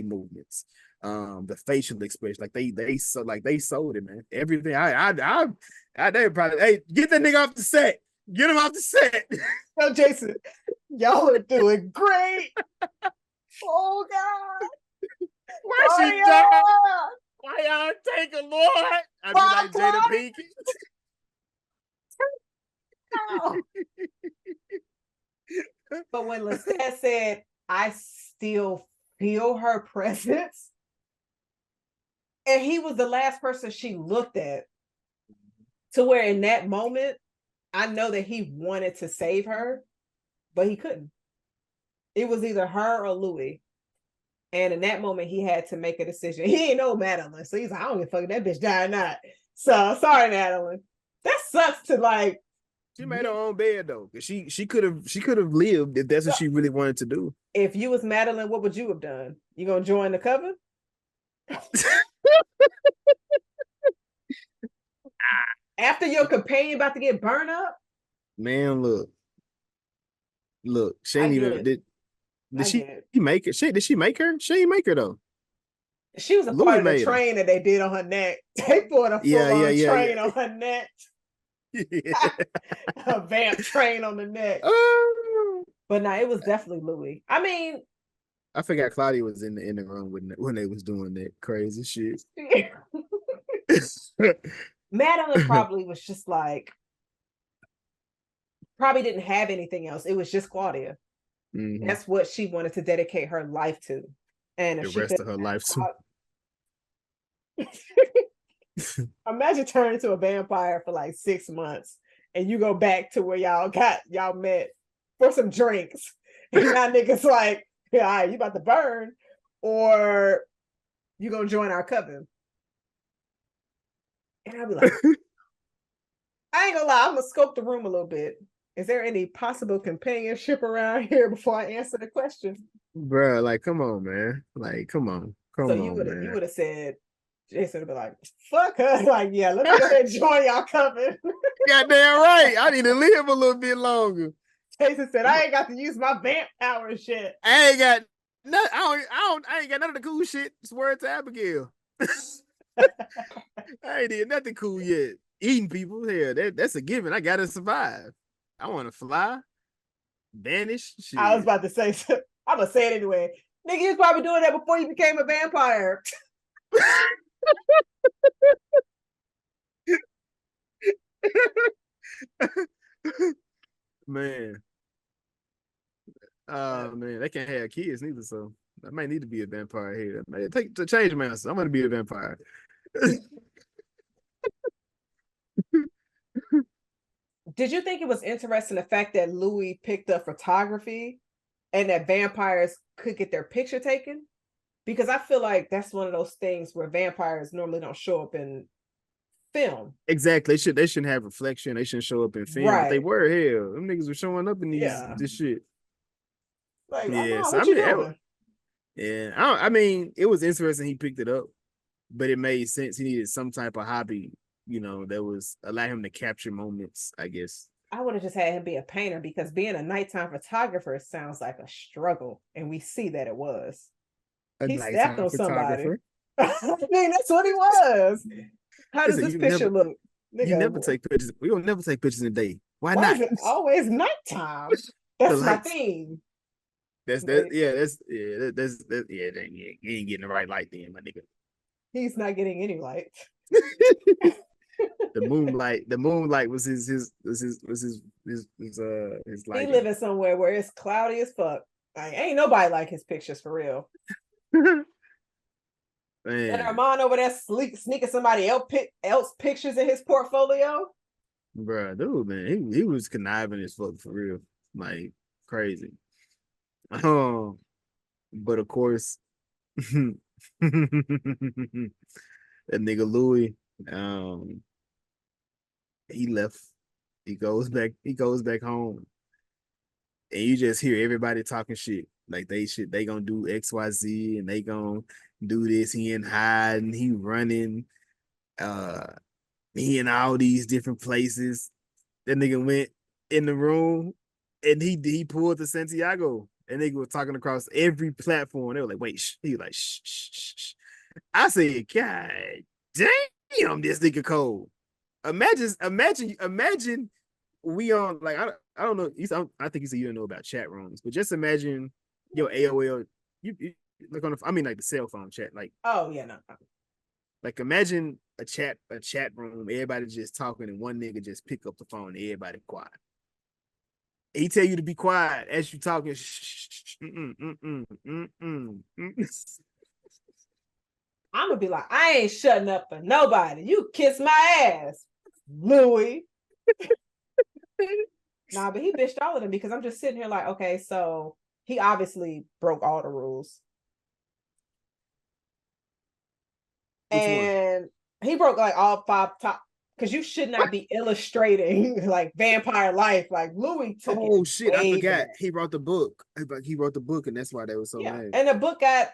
S2: movements, the facial expression. Like they sold it, man. Everything. They probably, hey, get that nigga off the set. Get him off the set.
S1: No, Jason, y'all are doing great. Oh God.
S2: Why she died? Why y'all take a Lord? I'd be like Jada Pinkett.
S1: Oh. But when Lestat said, I still feel her presence, and he was the last person she looked at, to where in that moment, I know that he wanted to save her, but he couldn't. It was either her or Louie. And in that moment, he had to make a decision. He ain't no Madalyne. So he's like, I don't give a fuck if that bitch die or not. So sorry, Madalyne. That sucks to like.
S2: She made her own bed though. Cause she could have lived if that's what she really wanted to do.
S1: If you was Madalyne, what would you have done? You gonna join the coven? After your companion about to get burned up?
S2: Man, look. She ain't even did she make it? Did she make her? She ain't make her though.
S1: She was a
S2: Louie
S1: part of the train that they did on her neck. They put a full-on train on her neck. A vamp train on the neck. But no, it was definitely Louie. I mean,
S2: I forgot Claudia was in the room when they was doing that crazy shit.
S1: Madalyne probably was just like, probably didn't have anything else. It was just Claudia. Mm-hmm. That's what she wanted to dedicate her life to. And
S2: the rest of her life too.
S1: Imagine turning into a vampire for like 6 months and you go back to where y'all met for some drinks. And y'all niggas like, yeah, all right, you about to burn, or you gonna join our coven. And I'll be like, I ain't gonna lie, I'm gonna scope the room a little bit. Is there any possible companionship around here before I answer the question?
S2: Bro, like, come on, man. Like, come on. So you
S1: would have said, Jason would be like, fuck her. Like, yeah, let me go ahead and join y'all coven.
S2: Goddamn right. I need to live a little bit longer.
S1: Jason said, I ain't got to use my vamp power and shit.
S2: I ain't got I ain't got none of the cool shit. Swear to Abigail. I ain't did nothing cool yet. Eating people here, that's a given. I gotta survive. I want to fly, vanish. Shit.
S1: I was about to say, I'm gonna say it anyway. Nigga, you was probably doing that before you became a vampire.
S2: Man. Oh man, they can't have kids neither, so I might need to be a vampire here. Take to change my answer. I'm gonna be a vampire.
S1: Did you think it was interesting the fact that Louie picked up photography and that vampires could get their picture taken? Because I feel like that's one of those things where vampires normally don't show up in film.
S2: Exactly. They shouldn't have reflection. They shouldn't show up in film. Right. But they were here. Them niggas were showing up in this shit.
S1: Like, yeah, so
S2: I mean, it was interesting he picked it up, but it made sense. He needed some type of hobby, that was allow him to capture moments, I guess.
S1: I would have just had him be a painter, because being a nighttime photographer sounds like a struggle, and we see that it was. He stepped on somebody. I mean, that's what he was. How does this picture look?
S2: Nigga, you never take pictures. We don't never take pictures in the day. Why not?
S1: Is it always nighttime? That's my theme.
S2: He ain't getting the right light then, my nigga.
S1: He's not getting any light.
S2: The moonlight was his light.
S1: He living somewhere where it's cloudy as fuck. Like, ain't nobody like his pictures for real.
S2: Man.
S1: And Armand over there sneaking somebody else pictures in his portfolio.
S2: Bruh, dude, man, he was conniving as fuck for real, like crazy. But of course, that nigga Louie, he left. He goes back home, and you just hear everybody talking shit. Like they gonna do XYZ and they gonna do this. He in hiding, he running, he in all these different places. That nigga went in the room and he pulled the Santiago. And they were talking across every platform. They were like, wait, shh. He was like, shh, shh, shh, shh. I said, God damn, this nigga cold. Imagine we on, like, I don't know. I think you said you don't know about chat rooms, but just imagine your AOL, you look on like the cell phone chat. Like,
S1: oh yeah, no.
S2: Like imagine a chat room, everybody just talking and one nigga just pick up the phone and everybody quiet. He tell you to be quiet as you talking.
S1: I'm gonna be like, I ain't shutting up for nobody. You kiss my ass, Louie. Nah, but he bitched all of them because I'm just sitting here like, okay, so he obviously broke all the rules.
S2: Which one?
S1: And he broke like all five top because you should not be illustrating like vampire life. Like Louis took it
S2: Oh shit, I
S1: way
S2: forgot.
S1: back.
S2: He wrote the book. He wrote the book, and that's why they were so
S1: Yeah.
S2: mad.
S1: And the book got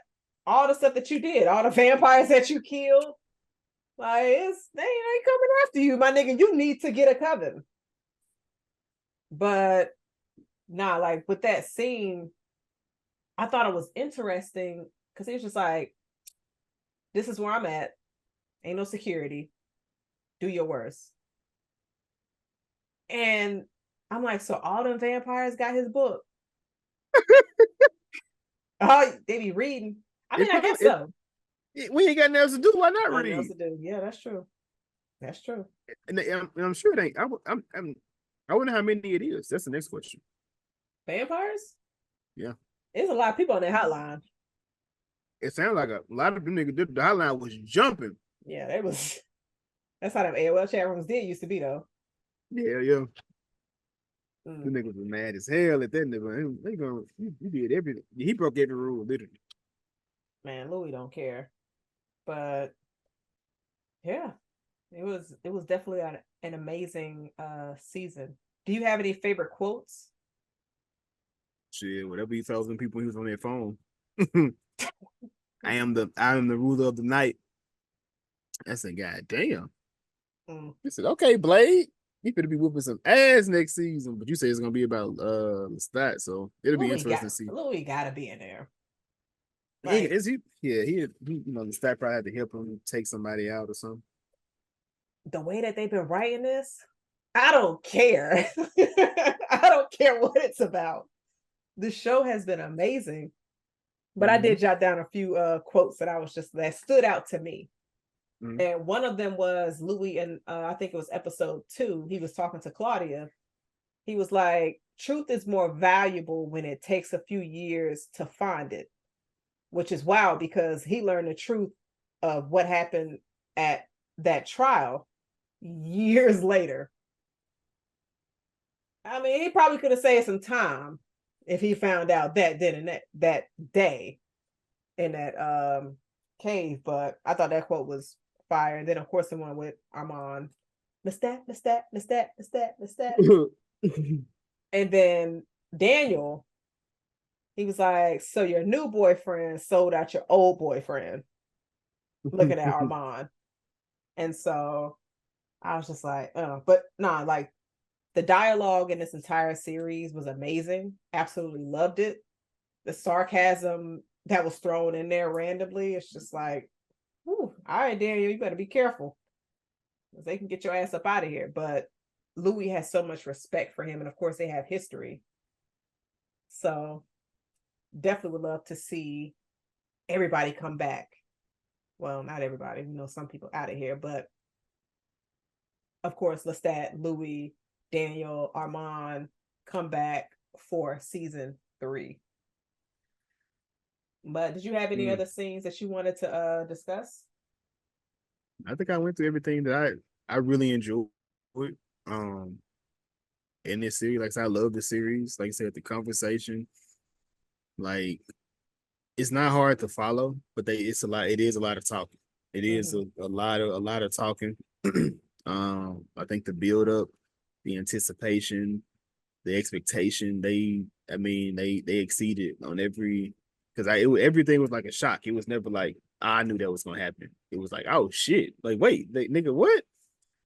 S1: all the stuff that you did, all the vampires that you killed. Like they ain't coming after you, my nigga. You need to get a coven. But nah, like with that scene, I thought it was interesting because he was just like, this is where I'm at. Ain't no security. Do your worst. And I'm like, so all them vampires got his book. Oh, they be reading. I mean,
S2: It
S1: I
S2: probably
S1: guess so.
S2: we ain't got nothing else to do. Why not
S1: Nothing else
S2: read?
S1: to do. Yeah, that's true. That's true.
S2: And I'm sure it ain't. I wonder how many it is. That's the next question.
S1: Vampires?
S2: Yeah,
S1: There's a lot of people on that hotline.
S2: it sounds like a lot of them niggas. The hotline was jumping.
S1: Yeah, they was. That's how them AOL chat rooms did used to be though.
S2: Yeah, yeah. The
S1: Mm.
S2: niggas was mad as hell at that nigga. They going, he did everything. He broke every rule, literally.
S1: Man, Louis don't care. But yeah, it was definitely an amazing season. Do you have any favorite quotes?
S2: Shit, whatever he tells them people he was on their phone. I am the ruler of the night. I said, God damn.
S1: Mm.
S2: He said, okay, Blade. You better be whooping some ass next season. But you say it's gonna be about Lestat, so it'll be interesting to see.
S1: Louis gotta be in there.
S2: Yeah,
S1: Like
S2: is he? Yeah, he you know, Lestat probably had to help him take somebody out or something.
S1: the way that they've been writing this, I don't care. I don't care what it's about. The show has been amazing. But I did jot down a few quotes that stood out to me.
S2: Mm-hmm.
S1: And one of them was Louis, and I think it was episode 2. He was talking to Claudia. He was like, truth is more valuable when it takes a few years to find it, which is wild because he learned the truth of what happened at that trial years later. I mean, he probably could have saved some time if he found out that then and that day in that cave. But I thought that quote was fire. And then of course the one with Armand, Lestat. And then Daniel, he was like, so your new boyfriend sold out your old boyfriend, looking at Armand. And so I was just like, but nah, like the dialogue in this entire series was amazing. Absolutely loved it. The sarcasm that was thrown in there randomly, it's just like, all right, Daniel, you better be careful. They can get your ass up out of here. But Louis has so much respect for him. And of course, they have history. So definitely would love to see everybody come back. Well, not everybody, some people out of here, but of course, Lestat, Louis, Daniel, Armand come back for season 3. But did you have any other scenes that you wanted to discuss?
S2: I think I went through everything that I really enjoyed. In this series, like I said, I love the series. Like I said, the conversation, like it's not hard to follow, but it's a lot. It is a lot of talking. It is a lot of talking. I think the build up, the anticipation, the expectation, they exceeded on every because everything was like a shock. It was never like I knew that was gonna happen. It was like, oh shit, like wait, nigga, what?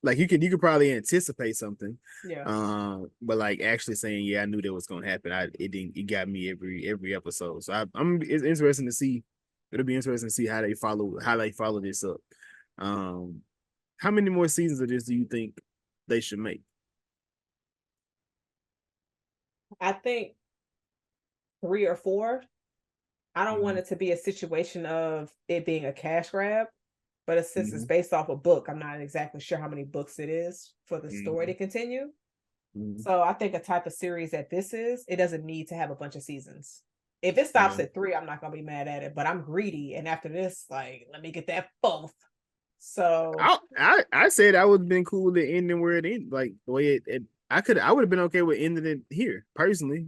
S2: Like you could probably anticipate something,
S1: Yeah.
S2: but like actually saying, yeah, I knew that was gonna happen. It got me every episode. So it's interesting to see. It'll be interesting to see how they follow this up. How many more seasons of this do you think they should make?
S1: I think 3 or 4. I don't want it to be a situation of it being a cash grab, but since it's based off a book, I'm not exactly sure how many books it is for the story to continue. So I think a type of series that this is, it doesn't need to have a bunch of seasons. If it stops at 3, I'm not gonna be mad at it. But I'm greedy, and after this, like, let me get that 4th. So
S2: I said I would have been cool to ending where it ended, like the way I would have been okay with ending it here personally.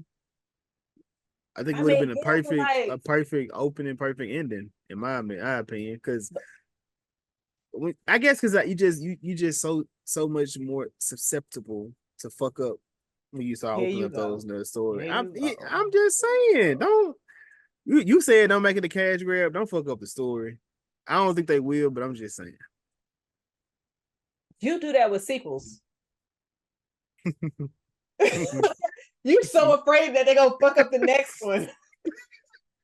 S2: I think it
S1: I
S2: would have
S1: mean,
S2: been
S1: yeah, but
S2: a
S1: like,
S2: perfect opening, perfect ending in my opinion. Because I guess because you just so much more susceptible to fuck up when you start
S1: here
S2: opening
S1: you
S2: up those
S1: go.
S2: in the story.
S1: Here you go.
S2: I'm just saying, don't you said don't make it a cash grab, don't fuck up the story. I don't think they will, but I'm just saying.
S1: You do that with sequels. You so afraid that they're gonna fuck up the next one.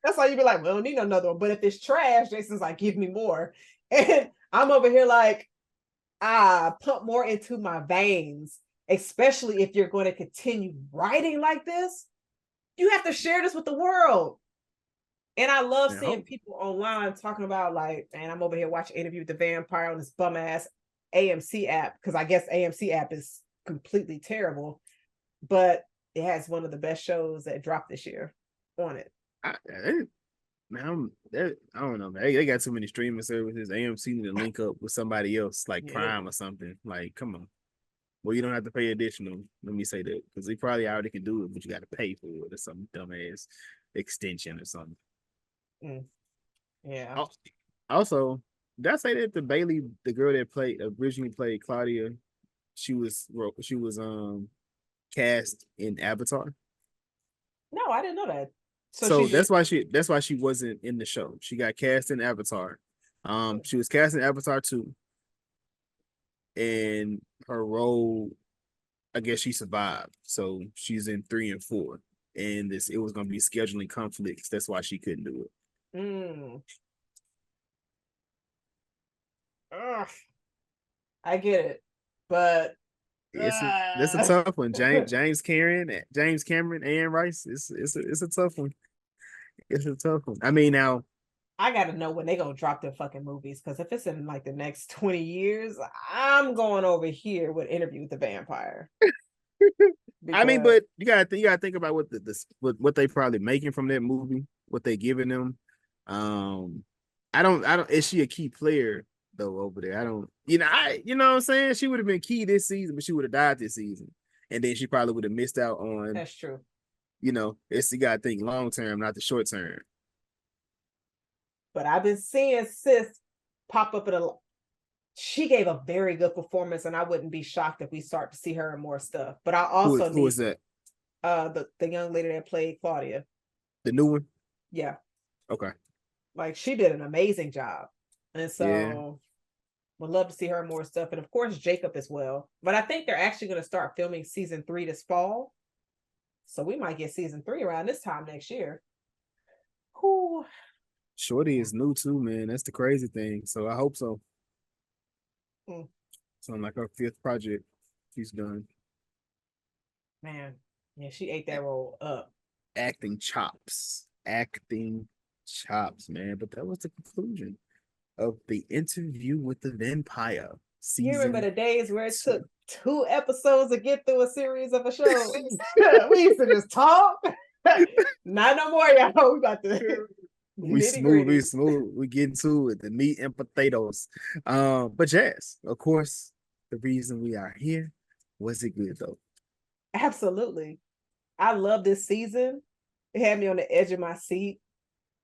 S1: That's why you be like, well, I don't need another one. But if it's trash, Jason's like, give me more. And I'm over here like, pump more into my veins, especially if you're going to continue writing like this. You have to share this with the world. And I love seeing people online talking about, like, man, I'm over here watching Interview with the Vampire on this bum ass AMC app, because I guess AMC app is completely terrible, but it has one of the best shows that dropped this year on it.
S2: Man, I don't know, man. They got too many streaming services. AMC need to link up with somebody else, like Prime or something. Like, come on. Well, you don't have to pay additional. Let me say that, because they probably already can do it, but you got to pay for it or some dumbass extension or something.
S1: Yeah.
S2: Also, did I say that the Bailey, the girl that originally played Claudia, she was cast in Avatar?
S1: No, I didn't know that.
S2: So that's why she wasn't in the show. She got cast in Avatar. She was cast in Avatar 2, and her role, I guess she survived. So she's in 3 and 4. And it was gonna be scheduling conflicts. That's why she couldn't do it.
S1: I get it, but
S2: that's a tough one. James Cameron, and Rice. It's a tough one. It's a tough one. I mean, now
S1: I gotta know when they gonna drop their fucking movies, because if it's in like the next 20 years, I'm going over here with Interview with the Vampire.
S2: I mean, but you gotta think about what they probably making from that movie, what they giving them. I don't. Is she a key player though over there? I don't. You know what I'm saying. She would have been key this season, but she would have died this season, and then she probably would have missed out on.
S1: That's true.
S2: You gotta think long term, not the short term.
S1: But I've been seeing sis pop up she gave a very good performance, and I wouldn't be shocked if we start to see her in more stuff. But I also
S2: who is that?
S1: The young lady that played Claudia.
S2: The new one?
S1: Yeah.
S2: Okay.
S1: Like, she did an amazing job. And so would love to see her in more stuff. And of course, Jacob as well. But I think they're actually going to start filming season 3 this fall. So we might get season 3 around this time next year. Whew.
S2: Shorty is new too, man. That's the crazy thing. So I hope so. So like her 5th project, she's done.
S1: Man, yeah, she ate that role up.
S2: Acting chops, man. But that was the conclusion of the Interview with the Vampire season.
S1: You remember the days where it took 2 episodes to get through a series of a show? We used to just talk. Not no more, y'all. We about to.
S2: We smooth. We get into it, the meat and potatoes. But yes, of course, the reason we are here, was it good though?
S1: Absolutely. I love this season. It had me on the edge of my seat.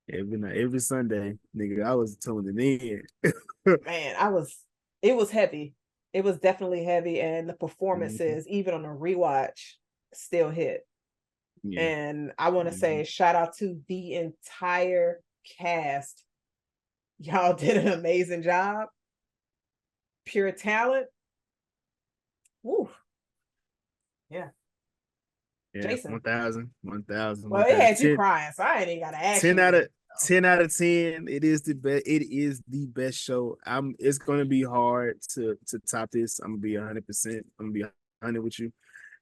S2: Every Sunday, nigga, I was tuning in.
S1: Man, it was heavy. It was definitely heavy, and the performances, even on a rewatch, still hit. Yeah. And I want to say shout out to the entire cast. Y'all did an amazing job. Pure talent. Woo. Yeah.
S2: Jason. 1,000.
S1: Well, it had you crying, so I ain't even gotta ask
S2: 10 you. 10 out of 10. It is the best. It is the best show. It's gonna be hard to top this. I'm gonna be 100%. I'm gonna be 100 with you.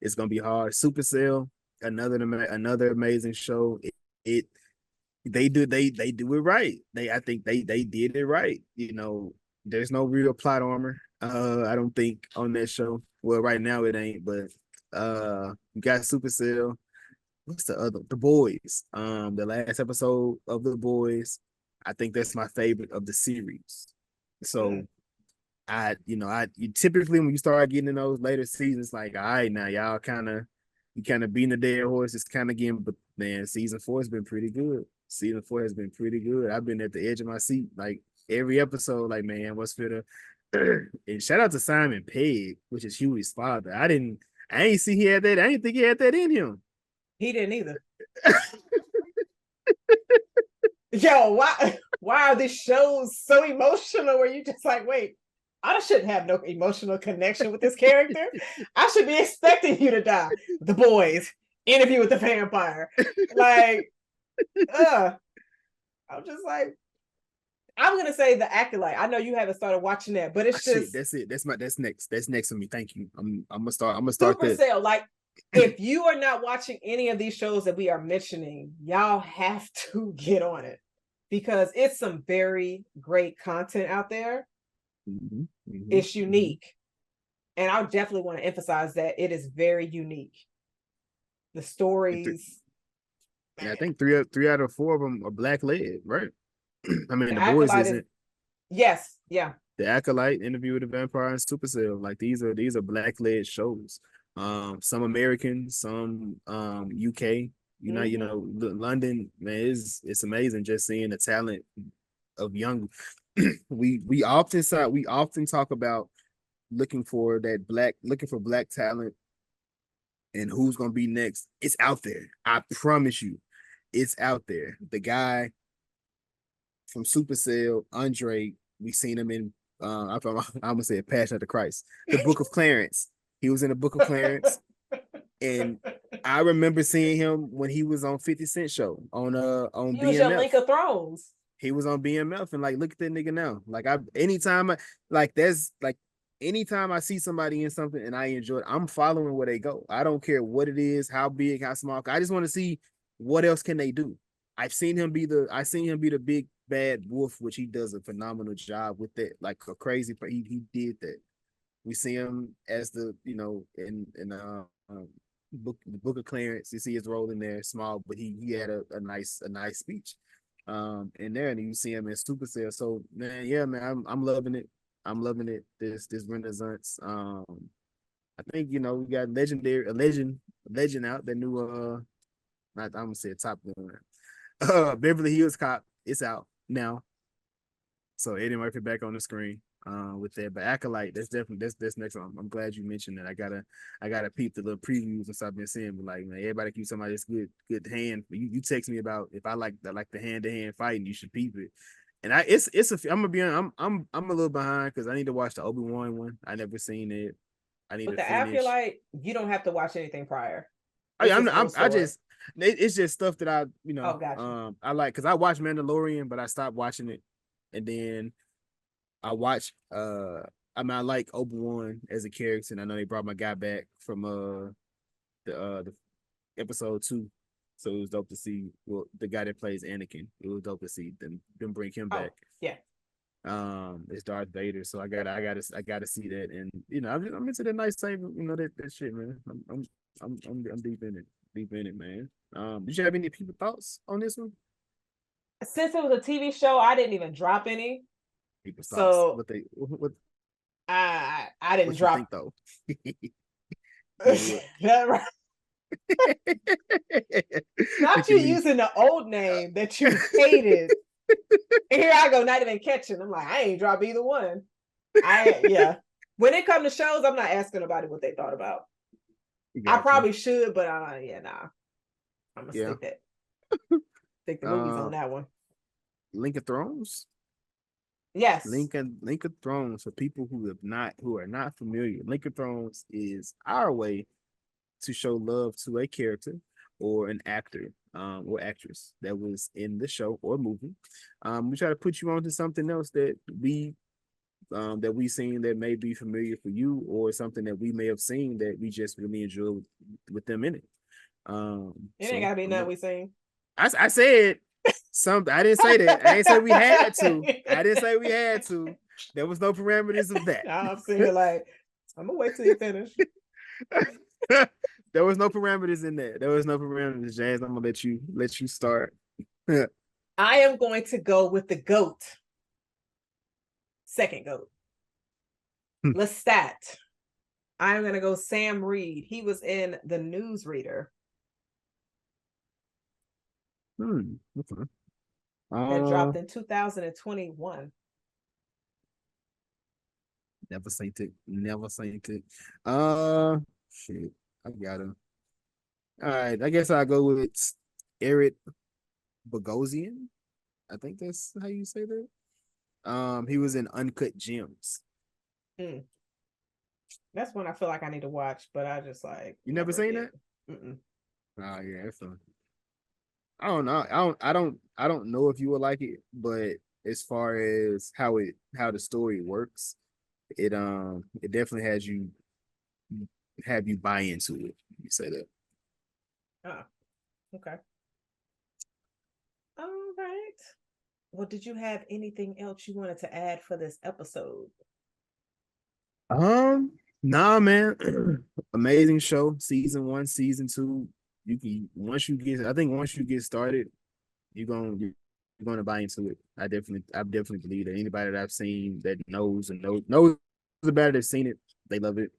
S2: It's gonna be hard. Supercell, another amazing show. They do it right. I think they did it right. There's no real plot armor. I don't think on that show. Well, right now it ain't, but You got Supercell. What's the other? The Boys. The last episode of The Boys. I think that's my favorite of the series. So you typically when you start getting in those later seasons, like, all right, now y'all you kind of beating the dead horse. It's kind of getting, but man, season 4 has been pretty good. Season 4 has been pretty good. I've been at the edge of my seat, like every episode, like, man, what's for the and shout out to Simon Pegg, which is Huey's father. I ain't see he had that. I didn't think he had that in him.
S1: He didn't either. Yo, why are these shows so emotional where you just like, wait, I shouldn't have no emotional connection with this character. I should be expecting you to die. The Boys, Interview with the Vampire. Like, I'm just like, I'm gonna say The Acolyte. I know you haven't started watching that, but it's just
S2: that's it. That's next. That's next for me. Thank you. I'm gonna start
S1: Supercell. Like, if you are not watching any of these shows that we are mentioning, y'all have to get on it because it's some very great content out there. It's unique. And I definitely want to emphasize that it is very unique. The stories.
S2: Yeah, I think three out of 4 of them are black led, right? I mean, The Boys isn't.
S1: Yes, yeah.
S2: The Acolyte, Interview with the Vampire, and Supercell. Like these are black led shows. Some American, some UK. London, man, it's amazing just seeing the talent of young. we often talk about looking for black talent and who's gonna be next. It's out there. I promise you, it's out there. The guy from Supercell, Andre, we seen him in I'm gonna say Passion of the Christ, the Book of Clarence. He was in the Book of Clarence, and I remember seeing him when he was on 50 Cent show on BMF.
S1: He was your Link of Thrones.
S2: He was on BMF, and like, look at that nigga now. Like anytime I see somebody in something and I enjoy it, I'm following where they go. I don't care what it is, how big, how small. I just want to see what else can they do. I've seen him be the big bad wolf, which he does a phenomenal job with that. Like a crazy, but he did that. We see him as the in the Book of Clarence. You see his role in there, small, but he had a nice speech in there, and you see him in Supercell. So man, yeah, man, I'm loving it. I'm loving it. This renaissance. I think we got a legend out, the new I'm gonna say a Top Gun. Beverly Hills Cop. It's out now. So Eddie Murphy back on the screen with that. But Acolyte, that's next one. I'm glad you mentioned that. I gotta peep the little previews and stuff I've been seeing. But like, man, everybody keeps somebody that's good hand. You text me about if I like the hand-to-hand fighting, you should peep it. And I'm gonna be honest, I'm a little behind because I need to watch the Obi-Wan one. I never seen it. I need to finish.
S1: I feel like you don't have to watch anything prior.
S2: It's just stuff that I
S1: gotcha.
S2: I like because I watched Mandalorian, but I stopped watching it, and then I watched I like Obi-Wan as a character, and I know they brought my guy back from the episode 2. So it was dope to see the guy that plays Anakin. It was dope to see them bring him back.
S1: Yeah.
S2: It's Darth Vader, so I gotta see that, and I'm into the nice thing, that shit, man. I'm deep in it, man. Did you have any people thoughts on this one?
S1: Since it was a TV show, I didn't even drop any.
S2: People's
S1: thoughts.
S2: What
S1: I didn't drop.
S2: You think, though?
S1: That right. Not you using the old name that you hated. And here I go, not even catching. I'm like, I ain't drop either one. When it comes to shows, I'm not asking nobody what they thought about. I probably should, but nah. I'm gonna stick that. Stick the movies on that one.
S2: Link of Thrones.
S1: Yes.
S2: Link of Thrones, for people who are not familiar, Link of Thrones is our way to show love to a character or an actor or actress that was in the show or movie. We try to put you onto something else that we seen that may be familiar for you, or something that we may have seen that we just really enjoy with them in it.
S1: It ain't gotta be nothing we seen.
S2: I said something. I didn't say that. I didn't say we had to. I didn't say we had to. There was no parameters of that.
S1: I'm sitting here like, I'm gonna wait till you finish.
S2: There was no parameters in there. There was no parameters, James. I'm gonna let you start.
S1: I am going to go with the GOAT. Second GOAT. Lestat. I'm going to go Sam Reed. He was in The Newsreader.
S2: Okay.
S1: That dropped in 2021.
S2: Never seen it. Never seen it. Shit. I got him. All right. I guess I'll go with Eric Bogosian. I think that's how you say that. He was in Uncut Gems.
S1: That's one I feel like I need to watch, but I just like
S2: you never seen
S1: did.
S2: that? Oh yeah, it's fun. I don't know. I don't know if you would like it, but as far as how the story works, it definitely has you have you buy into it. You say that.
S1: Oh, okay. All right. Well, did you have anything else you wanted to add for this episode?
S2: Nah, man. Amazing show. Season 1, season 2. You can once you get started, you're gonna buy into it. I definitely believe that anybody that I've seen that knows about it, that's seen it, they love it.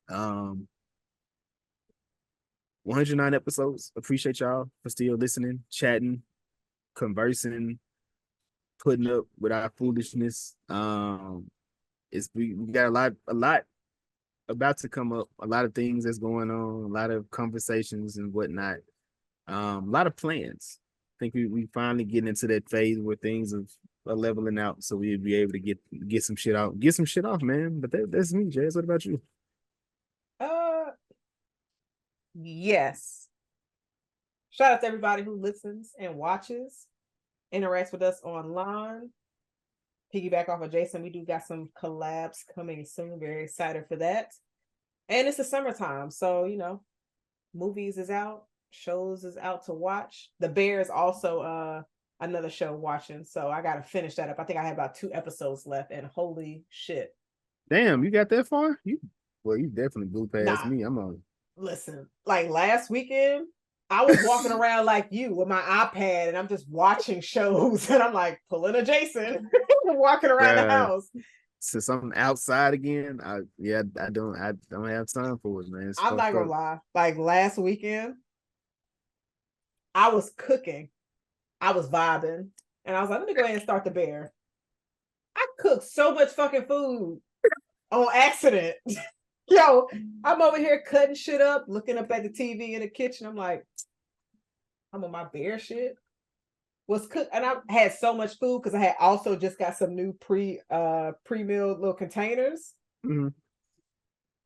S2: 109 episodes. Appreciate y'all for still listening, chatting, conversing, putting up with our foolishness. We got a lot about to come up, a lot of things that's going on, a lot of conversations and whatnot. A lot of plans. I think we finally getting into that phase where things are leveling out, so we'll be able to get some shit out, get some shit off, man. But that's me, Jazz. What about you?
S1: Yes. Shout out to everybody who listens and watches, interacts with us online. Piggyback off of Jason, we do got some collabs coming soon. Very excited for that. And it's the summertime, so movies is out, shows is out to watch. The Bear is also another show watching, so I gotta finish that up. I think I have about 2 episodes left, and holy shit.
S2: Damn, you got that far? You definitely blew past me. I'm on.
S1: Listen, like last weekend, I was walking around like you with my iPad, and I'm just watching shows, and I'm like pulling a Jason, walking around the house.
S2: Since I'm outside again, I don't have time for it, man.
S1: I'm not gonna lie. Like last weekend, I was cooking, I was vibing, and I was like, let me go ahead and start The Bear. I cooked so much fucking food on accident. Yo, I'm over here cutting shit up, looking up at the TV in the kitchen. I'm like, I'm on my Bear shit. Was cooked, and I had so much food because I had also just got some new pre-meal little containers.
S2: Mm-hmm.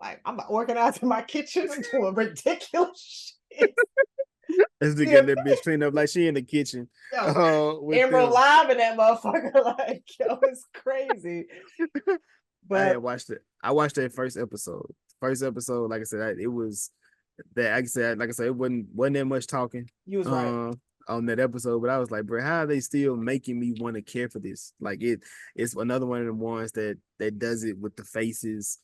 S1: Like I'm organizing my kitchen and doing ridiculous shit.
S2: Let's get that bitch cleaned up like she in the kitchen.
S1: Emerald live in that motherfucker. Like, yo, it's crazy.
S2: But I watched that first episode. First episode, like I said, it was that. Like I said, it wasn't that much talking.
S1: You was right
S2: on that episode, but I was like, bro, how are they still making me want to care for this? Like it's another one of the ones that does it with the faces,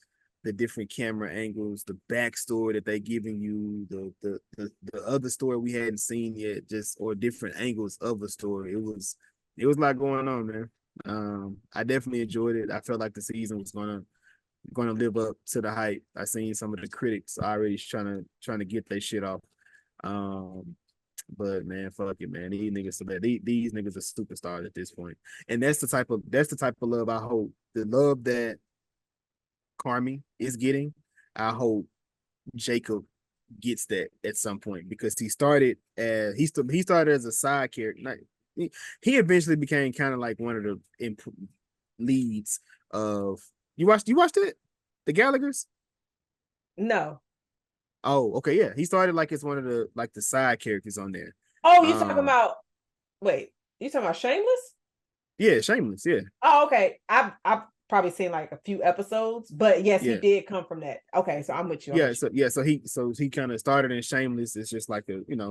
S2: the different camera angles, the backstory that they giving you, the other story we hadn't seen yet, or different angles of a story. It was a lot going on, man. I definitely enjoyed it. I felt like the season was gonna live up to the hype. I seen some of the critics already trying to get their shit off. But man, fuck it, man. These niggas are superstars at this point. And that's the type of love I hope. The love that Carmi is getting, I hope Jacob gets that at some point, because he started as a side character. He eventually became kind of like one of the leads of you watched it? The Gallaghers?
S1: No.
S2: Oh, okay, yeah. He started like it's one of the side characters on there.
S1: Oh, you talking about? Wait, you talking about Shameless?
S2: Yeah, Shameless. Yeah.
S1: Oh, okay. I've probably seen like a few episodes, but yes, he did come from that. Okay, so I'm with you.
S2: So he kind of started in Shameless. It's just like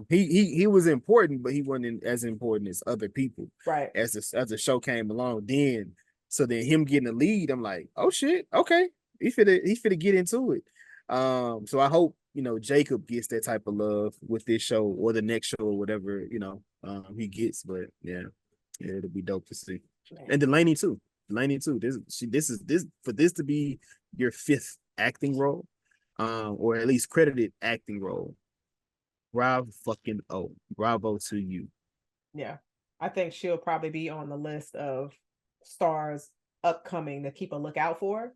S2: he was important, but he wasn't as important as other people.
S1: Right.
S2: As the show came along, then him getting the lead, I'm like, oh shit, okay, he fit to get into it. So I hope Jacob gets that type of love with this show or the next show or whatever, he gets. But yeah, it'll be dope to see. And Delaney too. This for this to be your fifth acting role, or at least credited acting role. Bravo to you.
S1: Yeah, I think she'll probably be on the list of stars upcoming to keep a lookout for,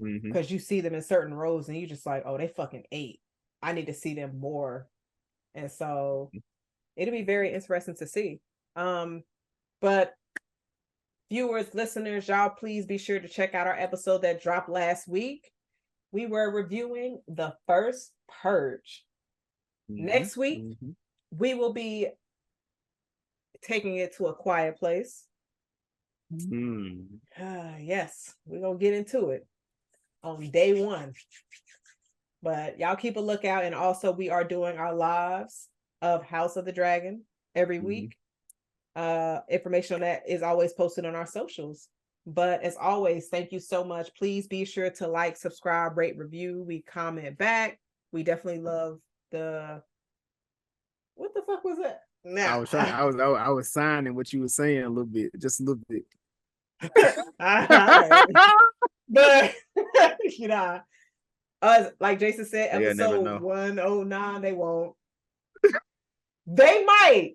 S1: because you see them in certain roles and you just like, oh, they fucking ate. I need to see them more, and so it'll be very interesting to see. But viewers, listeners, y'all please be sure to check out our episode that dropped last week. We were reviewing The First Purge. Next week, we will be taking it to a quiet place. Yes, we're gonna get into it on day one. But y'all keep a lookout, and also we are doing our lives of House of the Dragon every week. Information on that is always posted on our socials. But as always, thank you so much. Please be sure to like, subscribe, rate, review. We comment back. We definitely love the. What the fuck was that?
S2: Nah. I was signing what you were saying a little bit, just a little bit.
S1: But like Jason said, episode 109, they won't. They might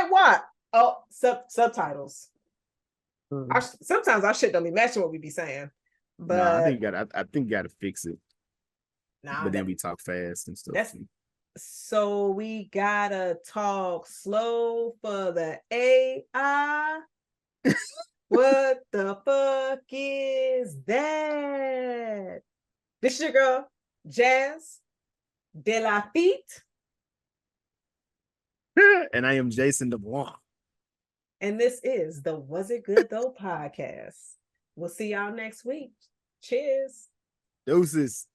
S1: watch. Oh, subtitles. Sometimes our shit don't be matching what we be saying. But
S2: I think you gotta fix it. But then we talk fast and stuff.
S1: So we gotta talk slow for the AI. What the fuck is that? This is your girl, Jazz De La Feet.
S2: And I am Jason DeBlanc.
S1: And this is the Was It Good Though podcast. We'll see y'all next week. Cheers.
S2: Deuces.